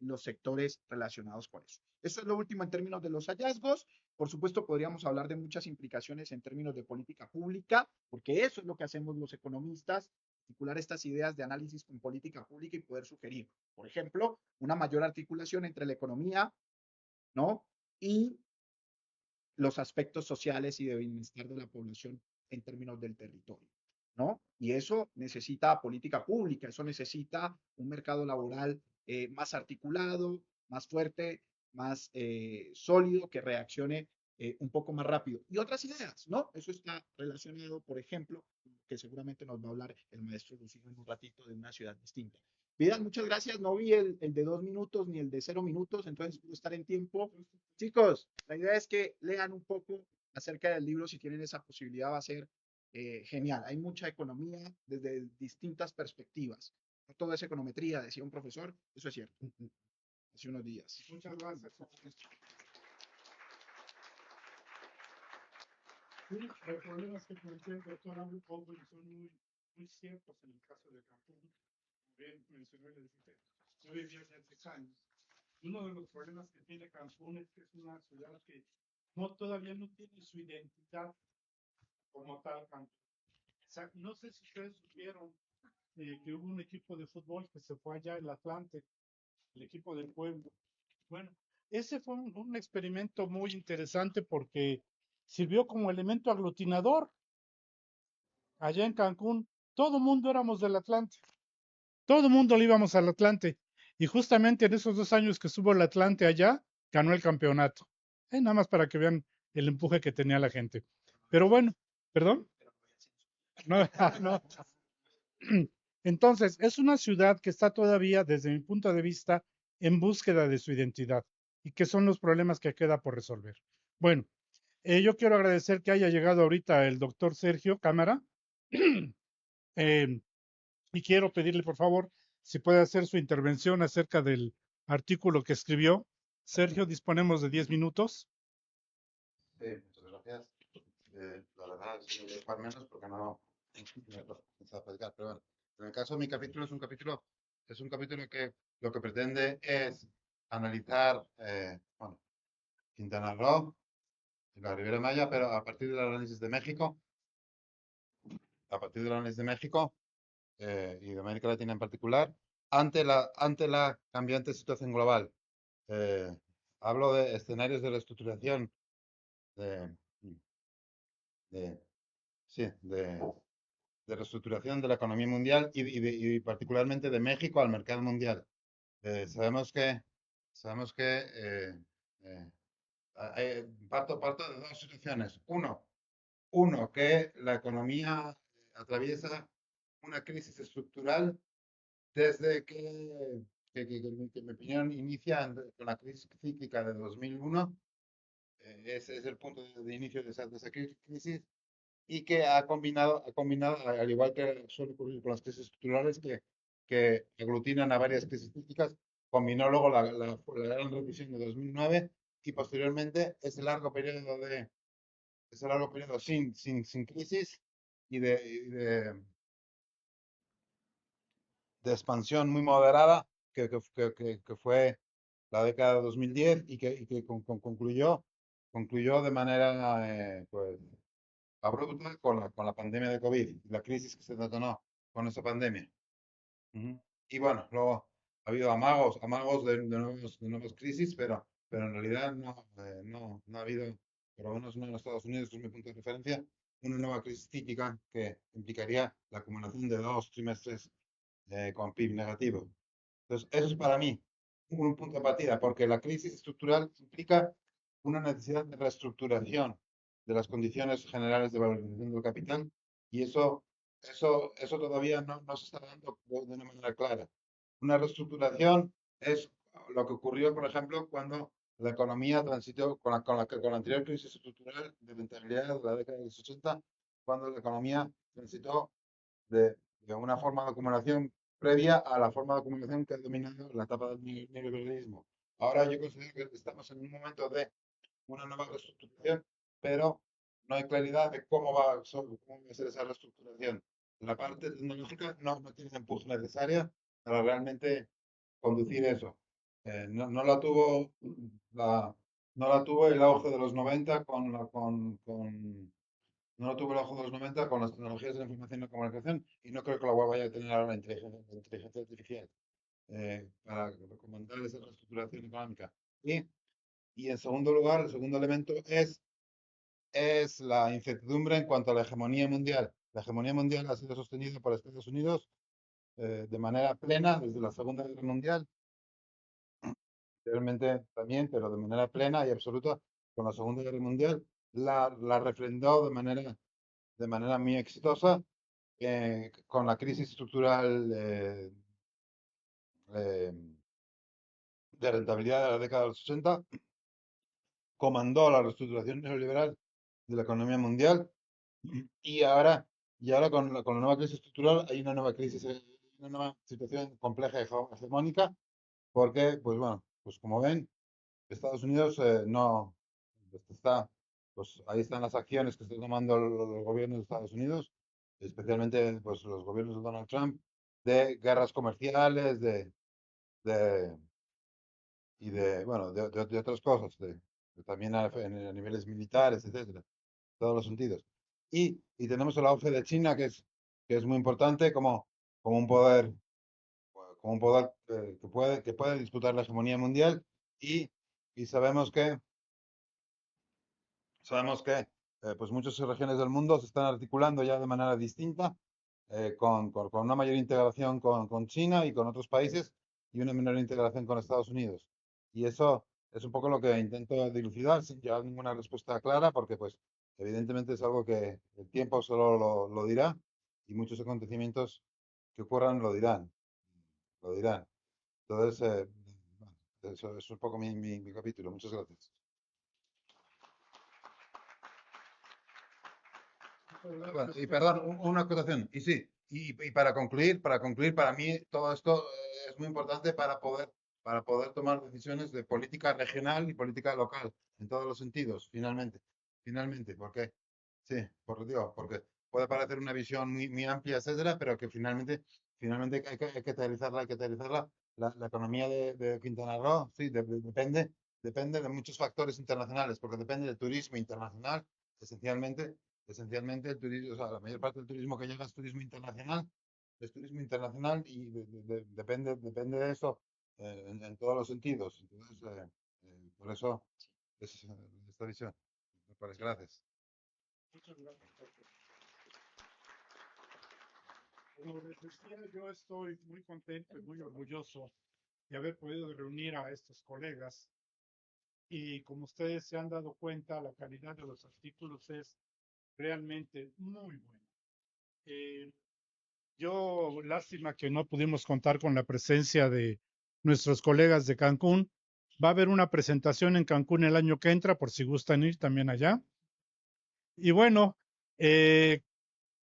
los sectores relacionados con eso. Eso es lo último en términos de los hallazgos. Por supuesto, podríamos hablar de muchas implicaciones en términos de política pública, porque eso es lo que hacemos los economistas, articular estas ideas de análisis con política pública y poder sugerir, por ejemplo, una mayor articulación entre la economía, ¿no? Y los aspectos sociales y de bienestar de la población en términos del territorio, ¿no? Y eso necesita política pública, eso necesita un mercado laboral más articulado, más fuerte, más sólido, que reaccione un poco más rápido. Y otras ideas, ¿no? Eso está relacionado, por ejemplo, que seguramente nos va a hablar el maestro Lucino en un ratito de una ciudad distinta. Pidan, muchas gracias. No vi el de 2 minutos ni el de 0 minutos, entonces puedo estar en tiempo. Chicos, la idea es que lean un poco acerca del libro, si tienen esa posibilidad va a ser genial. Hay mucha economía desde distintas perspectivas. No todo es econometría, decía un profesor, eso es cierto, hace unos días. Muchas gracias. Sí, los problemas que plantea el doctor Owen son muy ciertos en el caso de Cancún. Como bien mencionó el edificio, yo vivía hace 10 años. Uno de los problemas que tiene Cancún es que es una ciudad que todavía no tiene su identidad como tal Cancún. O sea, no sé si ustedes supieron que hubo un equipo de fútbol que se fue allá el Atlante, el equipo del pueblo. Bueno, ese fue un experimento muy interesante porque sirvió como elemento aglutinador. Allá en Cancún, todo mundo éramos del Atlante, todo mundo le íbamos al Atlante. Y justamente en esos 2 años que estuvo el Atlante allá, ganó el campeonato. Nada más para que vean el empuje que tenía la gente. Pero bueno, perdón. No, no. Entonces, es una ciudad que está todavía, desde mi punto de vista, en búsqueda de su identidad y que son los problemas que queda por resolver. Bueno, yo quiero agradecer que haya llegado ahorita el doctor Sergio Cámara y quiero pedirle, por favor, si puede hacer su intervención acerca del artículo que escribió. Sergio, disponemos de 10 minutos. Sí, muchas gracias. La verdad es que al menos porque no a platicar, pero bueno, en el caso de mi capítulo es un capítulo que lo que pretende es analizar, bueno, Quintana Roo y la Riviera Maya, pero a partir del análisis de México, y de América Latina en particular, ante la cambiante situación global. Hablo de escenarios de reestructuración de, de, sí, de reestructuración de la economía mundial y particularmente de México al mercado mundial. Sabemos que eh, parto de dos situaciones. Uno, que la economía atraviesa una crisis estructural desde que en mi opinión inicia con la crisis cíclica de 2001. Ese es el punto de inicio de esa crisis y que ha combinado, al igual que suele ocurrir con las crisis estructurales, que aglutinan a varias crisis cíclicas, combinó luego la gran recesión de 2009 y posteriormente ese largo periodo sin crisis y de expansión muy moderada que fue la década de 2010 y que concluyó de manera pues, abrupta con la pandemia de COVID, la crisis que se detonó con esa pandemia. Ujú. Y bueno, luego ha habido amagos de nuevas crisis, pero en realidad no ha habido, por lo menos no en Estados Unidos, que es mi punto de referencia, una nueva crisis típica que implicaría la acumulación de 2 trimestres con PIB negativo. Entonces, eso es para mí un punto de partida, porque la crisis estructural implica una necesidad de reestructuración de las condiciones generales de valorización del capital y eso todavía no se está dando de una manera clara. Una reestructuración es lo que ocurrió, por ejemplo, cuando la economía transitó con la anterior crisis estructural de rentabilidad de la década de los 80, cuando la economía transitó de una forma de acumulación previa a la forma de acumulación que ha dominado la etapa del neoliberalismo. Ahora yo considero que estamos en un momento de una nueva reestructuración, pero no hay claridad de cómo va a ser esa reestructuración. La parte tecnológica no tiene el empuje necesaria para realmente conducir eso. No la tuvo no la tuvo el auge de los 90 no lo tuvo el auge de los 90 con las tecnologías de la información y la comunicación y no creo que la vaya a tener ahora la inteligencia artificial para recomendar esa reestructuración económica. Y en segundo lugar, el segundo elemento es la incertidumbre en cuanto a la hegemonía mundial. La hegemonía mundial ha sido sostenida por Estados Unidos de manera plena desde la Segunda Guerra Mundial, realmente también, pero de manera plena y absoluta con la Segunda Guerra Mundial. La refrendó de manera muy exitosa con la crisis estructural eh, de rentabilidad de la década de los 80, comandó la reestructuración neoliberal de la economía mundial y ahora con la nueva crisis estructural hay una nueva crisis, una nueva situación compleja y hegemónica, porque, pues bueno, pues como ven, Estados Unidos no está, pues ahí están las acciones que están tomando los gobiernos de Estados Unidos, especialmente pues los gobiernos de Donald Trump, de guerras comerciales, de bueno, de otras cosas, también a niveles militares, etcétera, todos los sentidos. Y tenemos el auge de China, que es muy importante como un poder, que puede disputar la hegemonía mundial y sabemos que pues muchas regiones del mundo se están articulando ya de manera distinta, con una mayor integración con China y con otros países y una menor integración con Estados Unidos. Y eso es un poco lo que intento dilucidar sin llegar ninguna respuesta clara, porque pues evidentemente es algo que el tiempo solo lo dirá y muchos acontecimientos que ocurran lo dirán, lo dirán. Entonces, bueno, eso es un poco mi capítulo. Muchas gracias. Bueno, y perdón, una acotación. Y sí, y para concluir, para mí todo esto es muy importante para poder tomar decisiones de política regional y política local, en todos los sentidos, finalmente, porque, sí, porque puede parecer una visión muy, muy amplia, etcétera, pero que finalmente hay que aterrizarla. La economía de Quintana Roo, sí, depende de muchos factores internacionales, porque depende del turismo internacional, esencialmente. Esencialmente el turismo, o sea, la mayor parte del turismo que llega es turismo internacional y depende de eso en todos los sentidos. Entonces, por eso es esta visión. Pues gracias. Muchas gracias, Jorge. Como les decía, yo estoy muy contento y muy orgulloso de haber podido reunir a estos colegas y como ustedes se han dado cuenta, la calidad de los artículos es realmente muy buena. Eh, yo, lástima que no pudimos contar con la presencia de nuestros colegas de Cancún. Va a haber una presentación en Cancún el año que entra, por si gustan ir también allá. Y bueno, eh,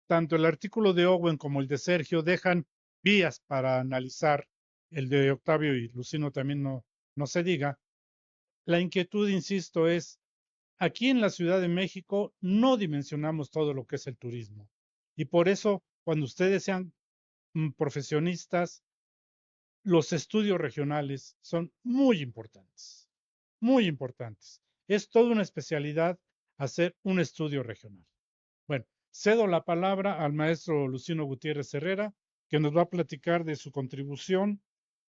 tanto el artículo de Owen como el de Sergio dejan vías para analizar. El de Octavio y Lucino también no se diga. La inquietud, insisto, es aquí en la Ciudad de México no dimensionamos todo lo que es el turismo. Y por eso, cuando ustedes sean profesionistas, los estudios regionales son muy importantes, muy importantes. Es toda una especialidad hacer un estudio regional. Bueno, cedo la palabra al maestro Lucino Gutiérrez Herrera, que nos va a platicar de su contribución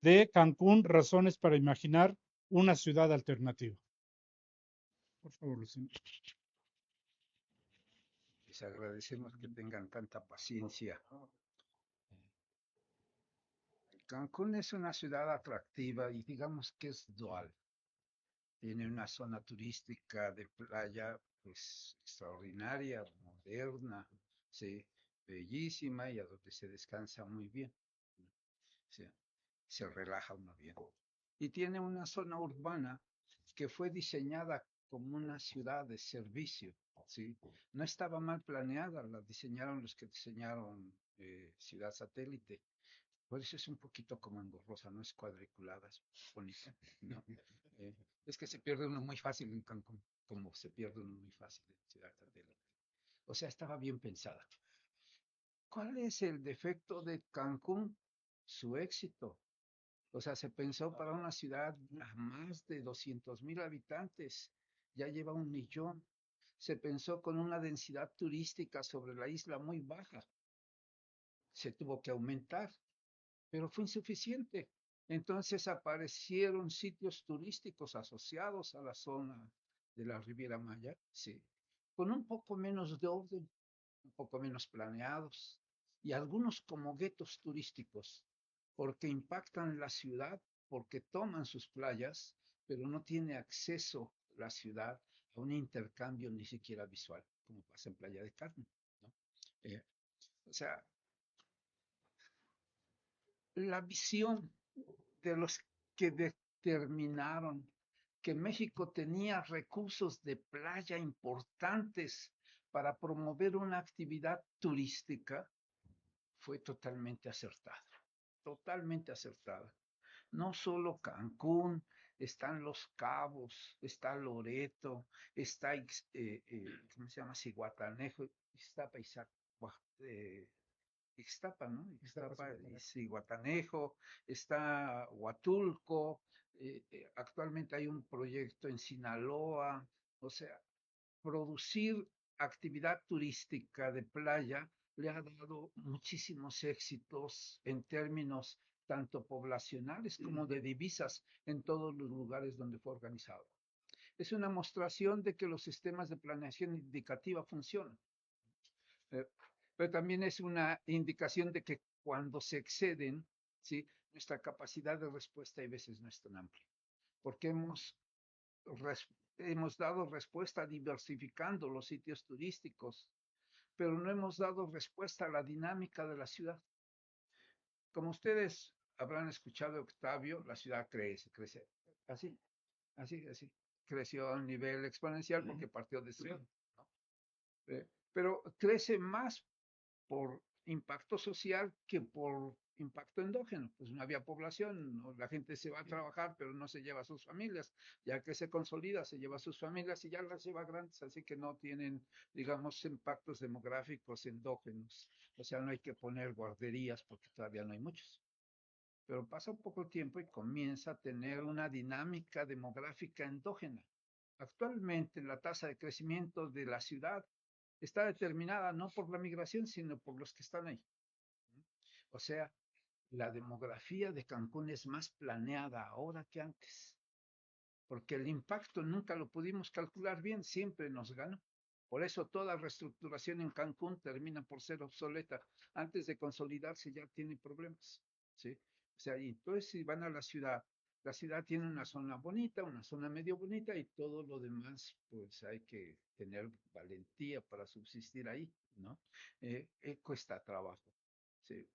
de Cancún, razones para imaginar una ciudad alternativa. Por favor, Lucino. Les agradecemos que tengan tanta paciencia. Cancún es una ciudad atractiva y digamos que es dual. Tiene una zona turística de playa pues extraordinaria, moderna, sí, bellísima y a donde se descansa muy bien. Sí, se relaja uno bien. Y tiene una zona urbana que fue diseñada como una ciudad de servicio, ¿sí? No estaba mal planeada, la diseñaron los que diseñaron Ciudad Satélite. Por eso es un poquito como engorrosa, no es cuadriculada, es bonita, ¿no? Eh, es que se pierde uno muy fácil en Cancún, como se pierde uno muy fácil en Ciudad Satélite. O sea, estaba bien pensada. ¿Cuál es el defecto de Cancún? Su éxito. O sea, se pensó para una ciudad a más de 200,000 habitantes, ya lleva 1,000,000. Se pensó con una densidad turística sobre la isla muy baja. Se tuvo que aumentar, pero fue insuficiente. Entonces aparecieron sitios turísticos asociados a la zona de la Riviera Maya, sí, con un poco menos de orden, un poco menos planeados, y algunos como guetos turísticos, porque impactan la ciudad, porque toman sus playas, pero no tiene acceso la ciudad a un intercambio ni siquiera visual, como pasa en Playa de Carmen, ¿no? Eh, o sea, la visión de los que determinaron que México tenía recursos de playa importantes para promover una actividad turística fue totalmente acertada, totalmente acertada. No solo Cancún, están Los Cabos, está Loreto, está, ¿cómo se llama? Cihuatanejo, está Ixtapa, ¿no? Ixtapa y Cihuatanejo, está Huatulco, actualmente hay un proyecto en Sinaloa, o sea, producir actividad turística de playa le ha dado muchísimos éxitos en términos tanto poblacionales como de divisas en todos los lugares donde fue organizado. Es una demostración de que los sistemas de planeación indicativa funcionan. Eh, pero también es una indicación de que cuando se exceden, ¿sí? Nuestra capacidad de respuesta a veces no es tan amplia, porque hemos dado respuesta diversificando los sitios turísticos, pero no hemos dado respuesta a la dinámica de la ciudad. Como ustedes habrán escuchado, Octavio, la ciudad crece, así, así. Creció a un nivel exponencial porque partió de cero, ¿no? Pero crece más por impacto social que por impacto endógeno. Pues no había población, ¿no? La gente se va a trabajar, pero no se lleva a sus familias. Ya que se consolida, se lleva a sus familias y ya las lleva grandes, así que no tienen, digamos, impactos demográficos endógenos. O sea, no hay que poner guarderías porque todavía no hay muchos. Pero pasa un poco tiempo y comienza a tener una dinámica demográfica endógena. Actualmente la tasa de crecimiento de la ciudad está determinada no por la migración, sino por los que están ahí. O sea, la demografía de Cancún es más planeada ahora que antes, porque el impacto nunca lo pudimos calcular bien, siempre nos ganó. Por eso toda reestructuración en Cancún termina por ser obsoleta. Antes de consolidarse ya tiene problemas, ¿sí? O sea, y entonces si van a la ciudad La ciudad tiene una zona bonita, una zona medio bonita y todo lo demás, pues hay que tener valentía para subsistir ahí, ¿no? Cuesta trabajo, ¿sí?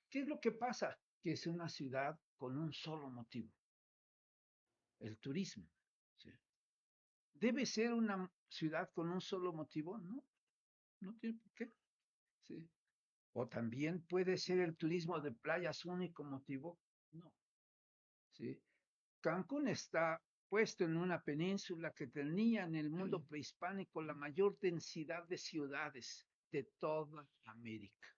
¿Qué es lo que pasa? Que es una ciudad con un solo motivo, el turismo, ¿sí? ¿Debe ser una ciudad con un solo motivo? No, no tiene por qué, ¿sí? O también puede ser el turismo de playa su único motivo, no, ¿sí? Cancún está puesto en una península que tenía en el mundo prehispánico la mayor densidad de ciudades de toda América.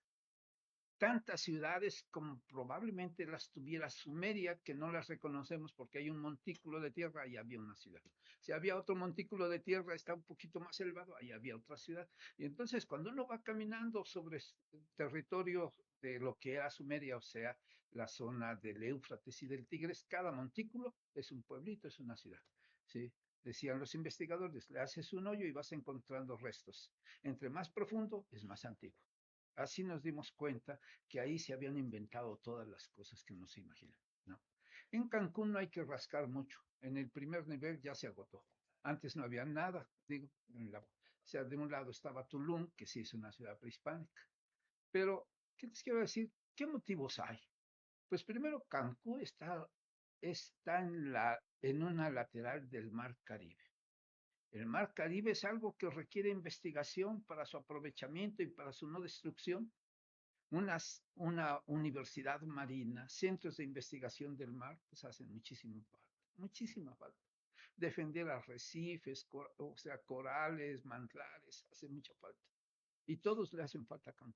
Tantas ciudades como probablemente las tuviera Sumeria, que no las reconocemos porque hay un montículo de tierra, ahí había una ciudad. Si había otro montículo de tierra, está un poquito más elevado, ahí había otra ciudad. Y entonces cuando uno va caminando sobre el territorio de lo que era Sumeria, o sea, la zona del Éufrates y del Tigris, cada montículo es un pueblito, es una ciudad. ¿Sí? Decían los investigadores, le haces un hoyo y vas encontrando restos. Entre más profundo, es más antiguo. Así nos dimos cuenta que ahí se habían inventado todas las cosas que no se imaginan, ¿no? En Cancún no hay que rascar mucho. En el primer nivel ya se agotó. Antes no había nada, digo, o sea, de un lado estaba Tulum, que sí es una ciudad prehispánica. Pero, ¿qué les quiero decir? ¿Qué motivos hay? Pues primero, Cancún está en una lateral del Mar Caribe. El Mar Caribe es algo que requiere investigación para su aprovechamiento y para su no destrucción. Una universidad marina, centros de investigación del mar, pues hacen muchísima falta. Defender arrecifes, o sea, corales, manglares, hace mucha falta. Y todos le hacen falta a Cancún.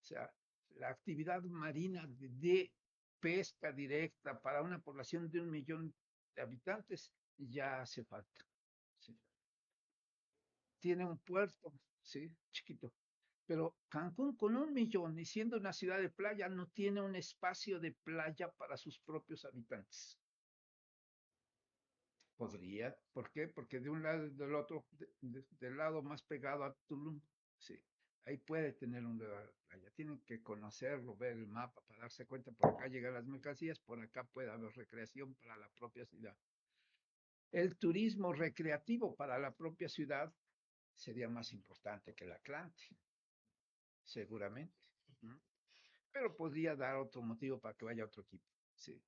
O sea, la actividad marina de pesca directa para una población de 1 millón de habitantes ya hace falta. ¿Sí? Tiene un puerto, ¿sí? Chiquito. Pero Cancún con 1 millón y siendo una ciudad de playa no tiene un espacio de playa para sus propios habitantes. Podría, ¿por qué? Porque de un lado y del otro, del lado más pegado a Tulum, sí, ahí puede tener un lugar de playa. Tienen que conocerlo, ver el mapa para darse cuenta, por acá llegan las mercancías, por acá puede haber recreación para la propia ciudad. El turismo recreativo para la propia ciudad sería más importante que el Atlante, seguramente. ¿No? Pero podría dar otro motivo para que vaya otro equipo. Sí.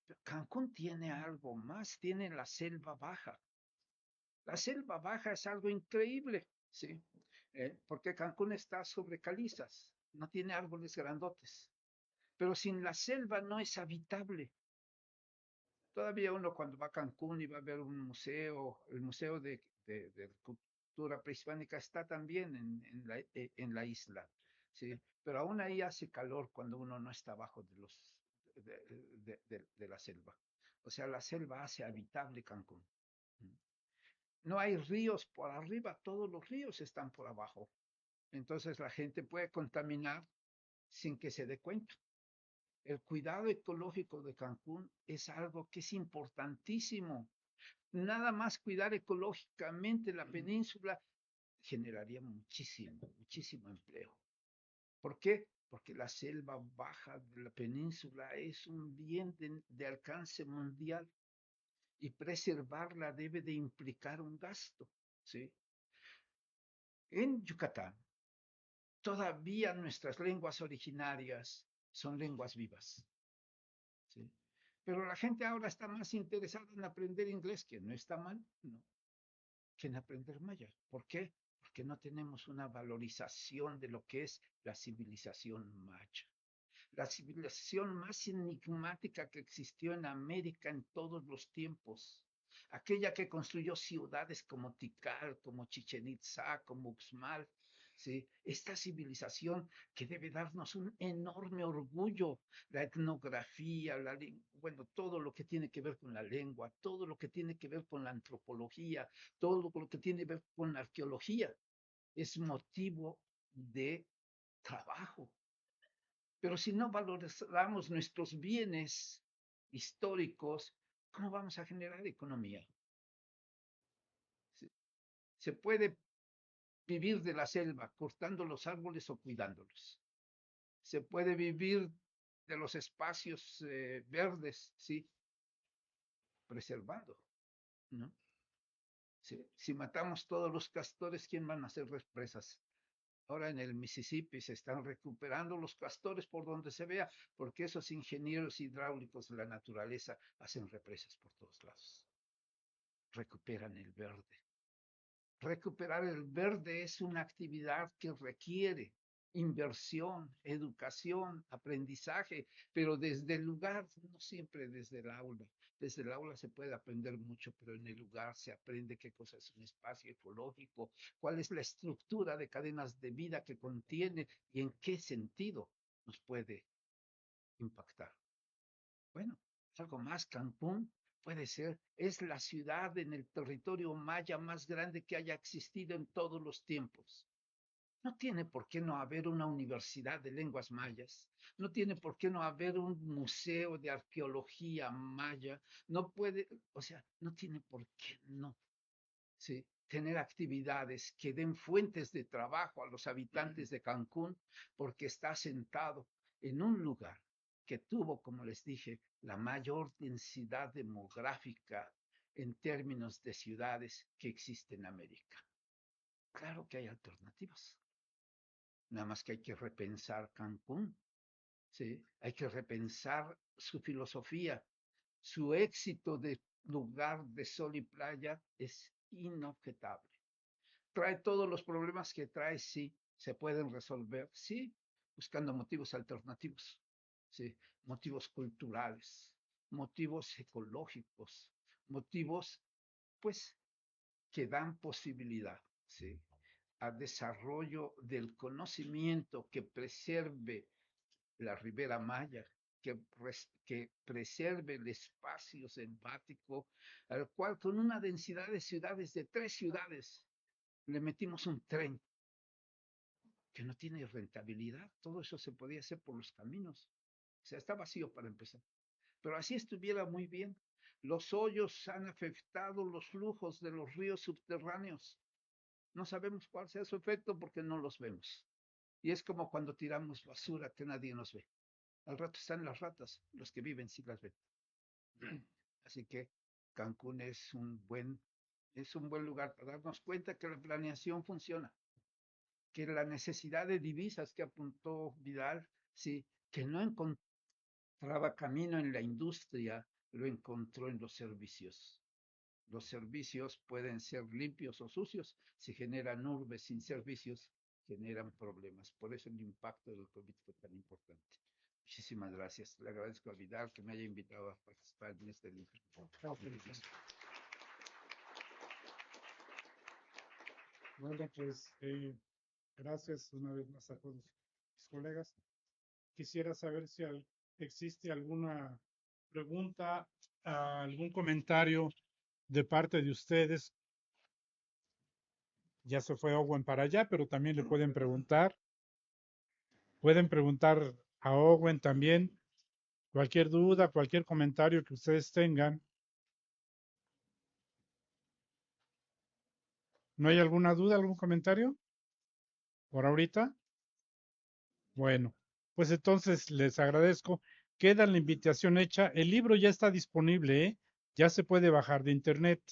Pero Cancún tiene algo más, tiene la selva baja. La selva baja es algo increíble, ¿sí? Porque Cancún está sobre calizas, no tiene árboles grandotes. Pero sin la selva no es habitable. Todavía uno cuando va a Cancún y va a ver un museo, el Museo de Cultura Prehispánica está también en la isla, ¿sí? Pero aún ahí hace calor cuando uno no está abajo de la selva. O sea, la selva hace habitable Cancún. No hay ríos por arriba, todos los ríos están por abajo. Entonces la gente puede contaminar sin que se dé cuenta. El cuidado ecológico de Cancún es algo que es importantísimo. Nada más cuidar ecológicamente la península generaría muchísimo empleo. ¿Por qué? Porque la selva baja de la península es un bien de alcance mundial y preservarla debe de implicar un gasto, ¿sí? En Yucatán, todavía nuestras lenguas originarias son lenguas vivas, ¿sí? Pero la gente ahora está más interesada en aprender inglés, que no está mal, ¿no? Que en aprender maya. ¿Por qué? Porque no tenemos una valorización de lo que es la civilización maya. La civilización más enigmática que existió en América en todos los tiempos. Aquella que construyó ciudades como Tikal, como Chichen Itza, como Uxmal, ¿sí? Esta civilización que debe darnos un enorme orgullo, la etnografía, bueno, todo lo que tiene que ver con la lengua, todo lo que tiene que ver con la antropología, todo lo que tiene que ver con la arqueología, es motivo de trabajo. Pero si no valoramos nuestros bienes históricos, ¿cómo vamos a generar economía? Se puede vivir de la selva, cortando los árboles o cuidándolos. Se puede vivir de los espacios verdes, ¿sí? preservando, ¿no? Si matamos todos los castores, ¿quién van a hacer represas? Ahora en el Mississippi se están recuperando los castores por donde se vea, porque esos ingenieros hidráulicos de la naturaleza hacen represas por todos lados. Recuperan el verde. Recuperar el verde es una actividad que requiere inversión, educación, aprendizaje, pero desde el lugar, no siempre desde el aula. Desde el aula se puede aprender mucho, pero en el lugar se aprende qué cosa es un espacio ecológico, cuál es la estructura de cadenas de vida que contiene y en qué sentido nos puede impactar. Bueno, algo más, Cancún puede ser, es la ciudad en el territorio maya más grande que haya existido en todos los tiempos. No tiene por qué no haber una universidad de lenguas mayas, no tiene por qué no haber un museo de arqueología maya, no puede, o sea, no tiene por qué no, ¿sí? Tener actividades que den fuentes de trabajo a los habitantes de Cancún, porque está asentado en un lugar que tuvo, como les dije, la mayor densidad demográfica en términos de ciudades que existe en América. Claro que hay alternativas. Nada más que hay que repensar Cancún, ¿sí? Hay que repensar su filosofía. Su éxito de lugar de sol y playa es inobjetable. Trae todos los problemas que trae, sí, se pueden resolver, sí, buscando motivos alternativos, sí, motivos culturales, motivos ecológicos, motivos, pues, que dan posibilidad, sí, a desarrollo del conocimiento que preserve la Ribera Maya, que preserve el espacio selvático, al cual con una densidad de ciudades, de 3 ciudades, le metimos un tren que no tiene rentabilidad. Todo eso se podía hacer por los caminos. O sea, está vacío para empezar. Pero así estuviera muy bien. Los hoyos han afectado los flujos de los ríos subterráneos. No sabemos cuál sea su efecto porque no los vemos. Y es como cuando tiramos basura que nadie nos ve. Al rato están las ratas, los que viven sí las ven. Así que Cancún es un buen lugar para darnos cuenta que la planeación funciona, que la necesidad de divisas que apuntó Vidal, sí, que no encontraba camino en la industria, lo encontró en los servicios. Los servicios pueden ser limpios o sucios. Si generan urbes sin servicios, generan problemas. Por eso el impacto del COVID fue tan importante. Muchísimas gracias. Le agradezco a Vidal que me haya invitado a participar en este libro. Bueno, pues gracias una vez más a todos mis colegas. Quisiera saber si existe alguna pregunta, algún comentario de parte de ustedes. Ya se fue Owen para allá, pero también le pueden preguntar. Pueden preguntar a Owen también cualquier duda, cualquier comentario que ustedes tengan. ¿No hay alguna duda, algún comentario por ahorita? Bueno, pues entonces les agradezco. Queda la invitación hecha. El libro ya está disponible, ¿eh? Ya se puede bajar de internet.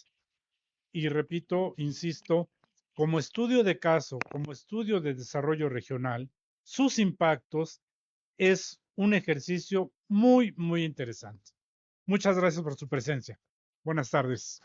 Y repito, insisto, como estudio de caso, como estudio de desarrollo regional, sus impactos es un ejercicio muy, muy interesante. Muchas gracias por su presencia. Buenas tardes.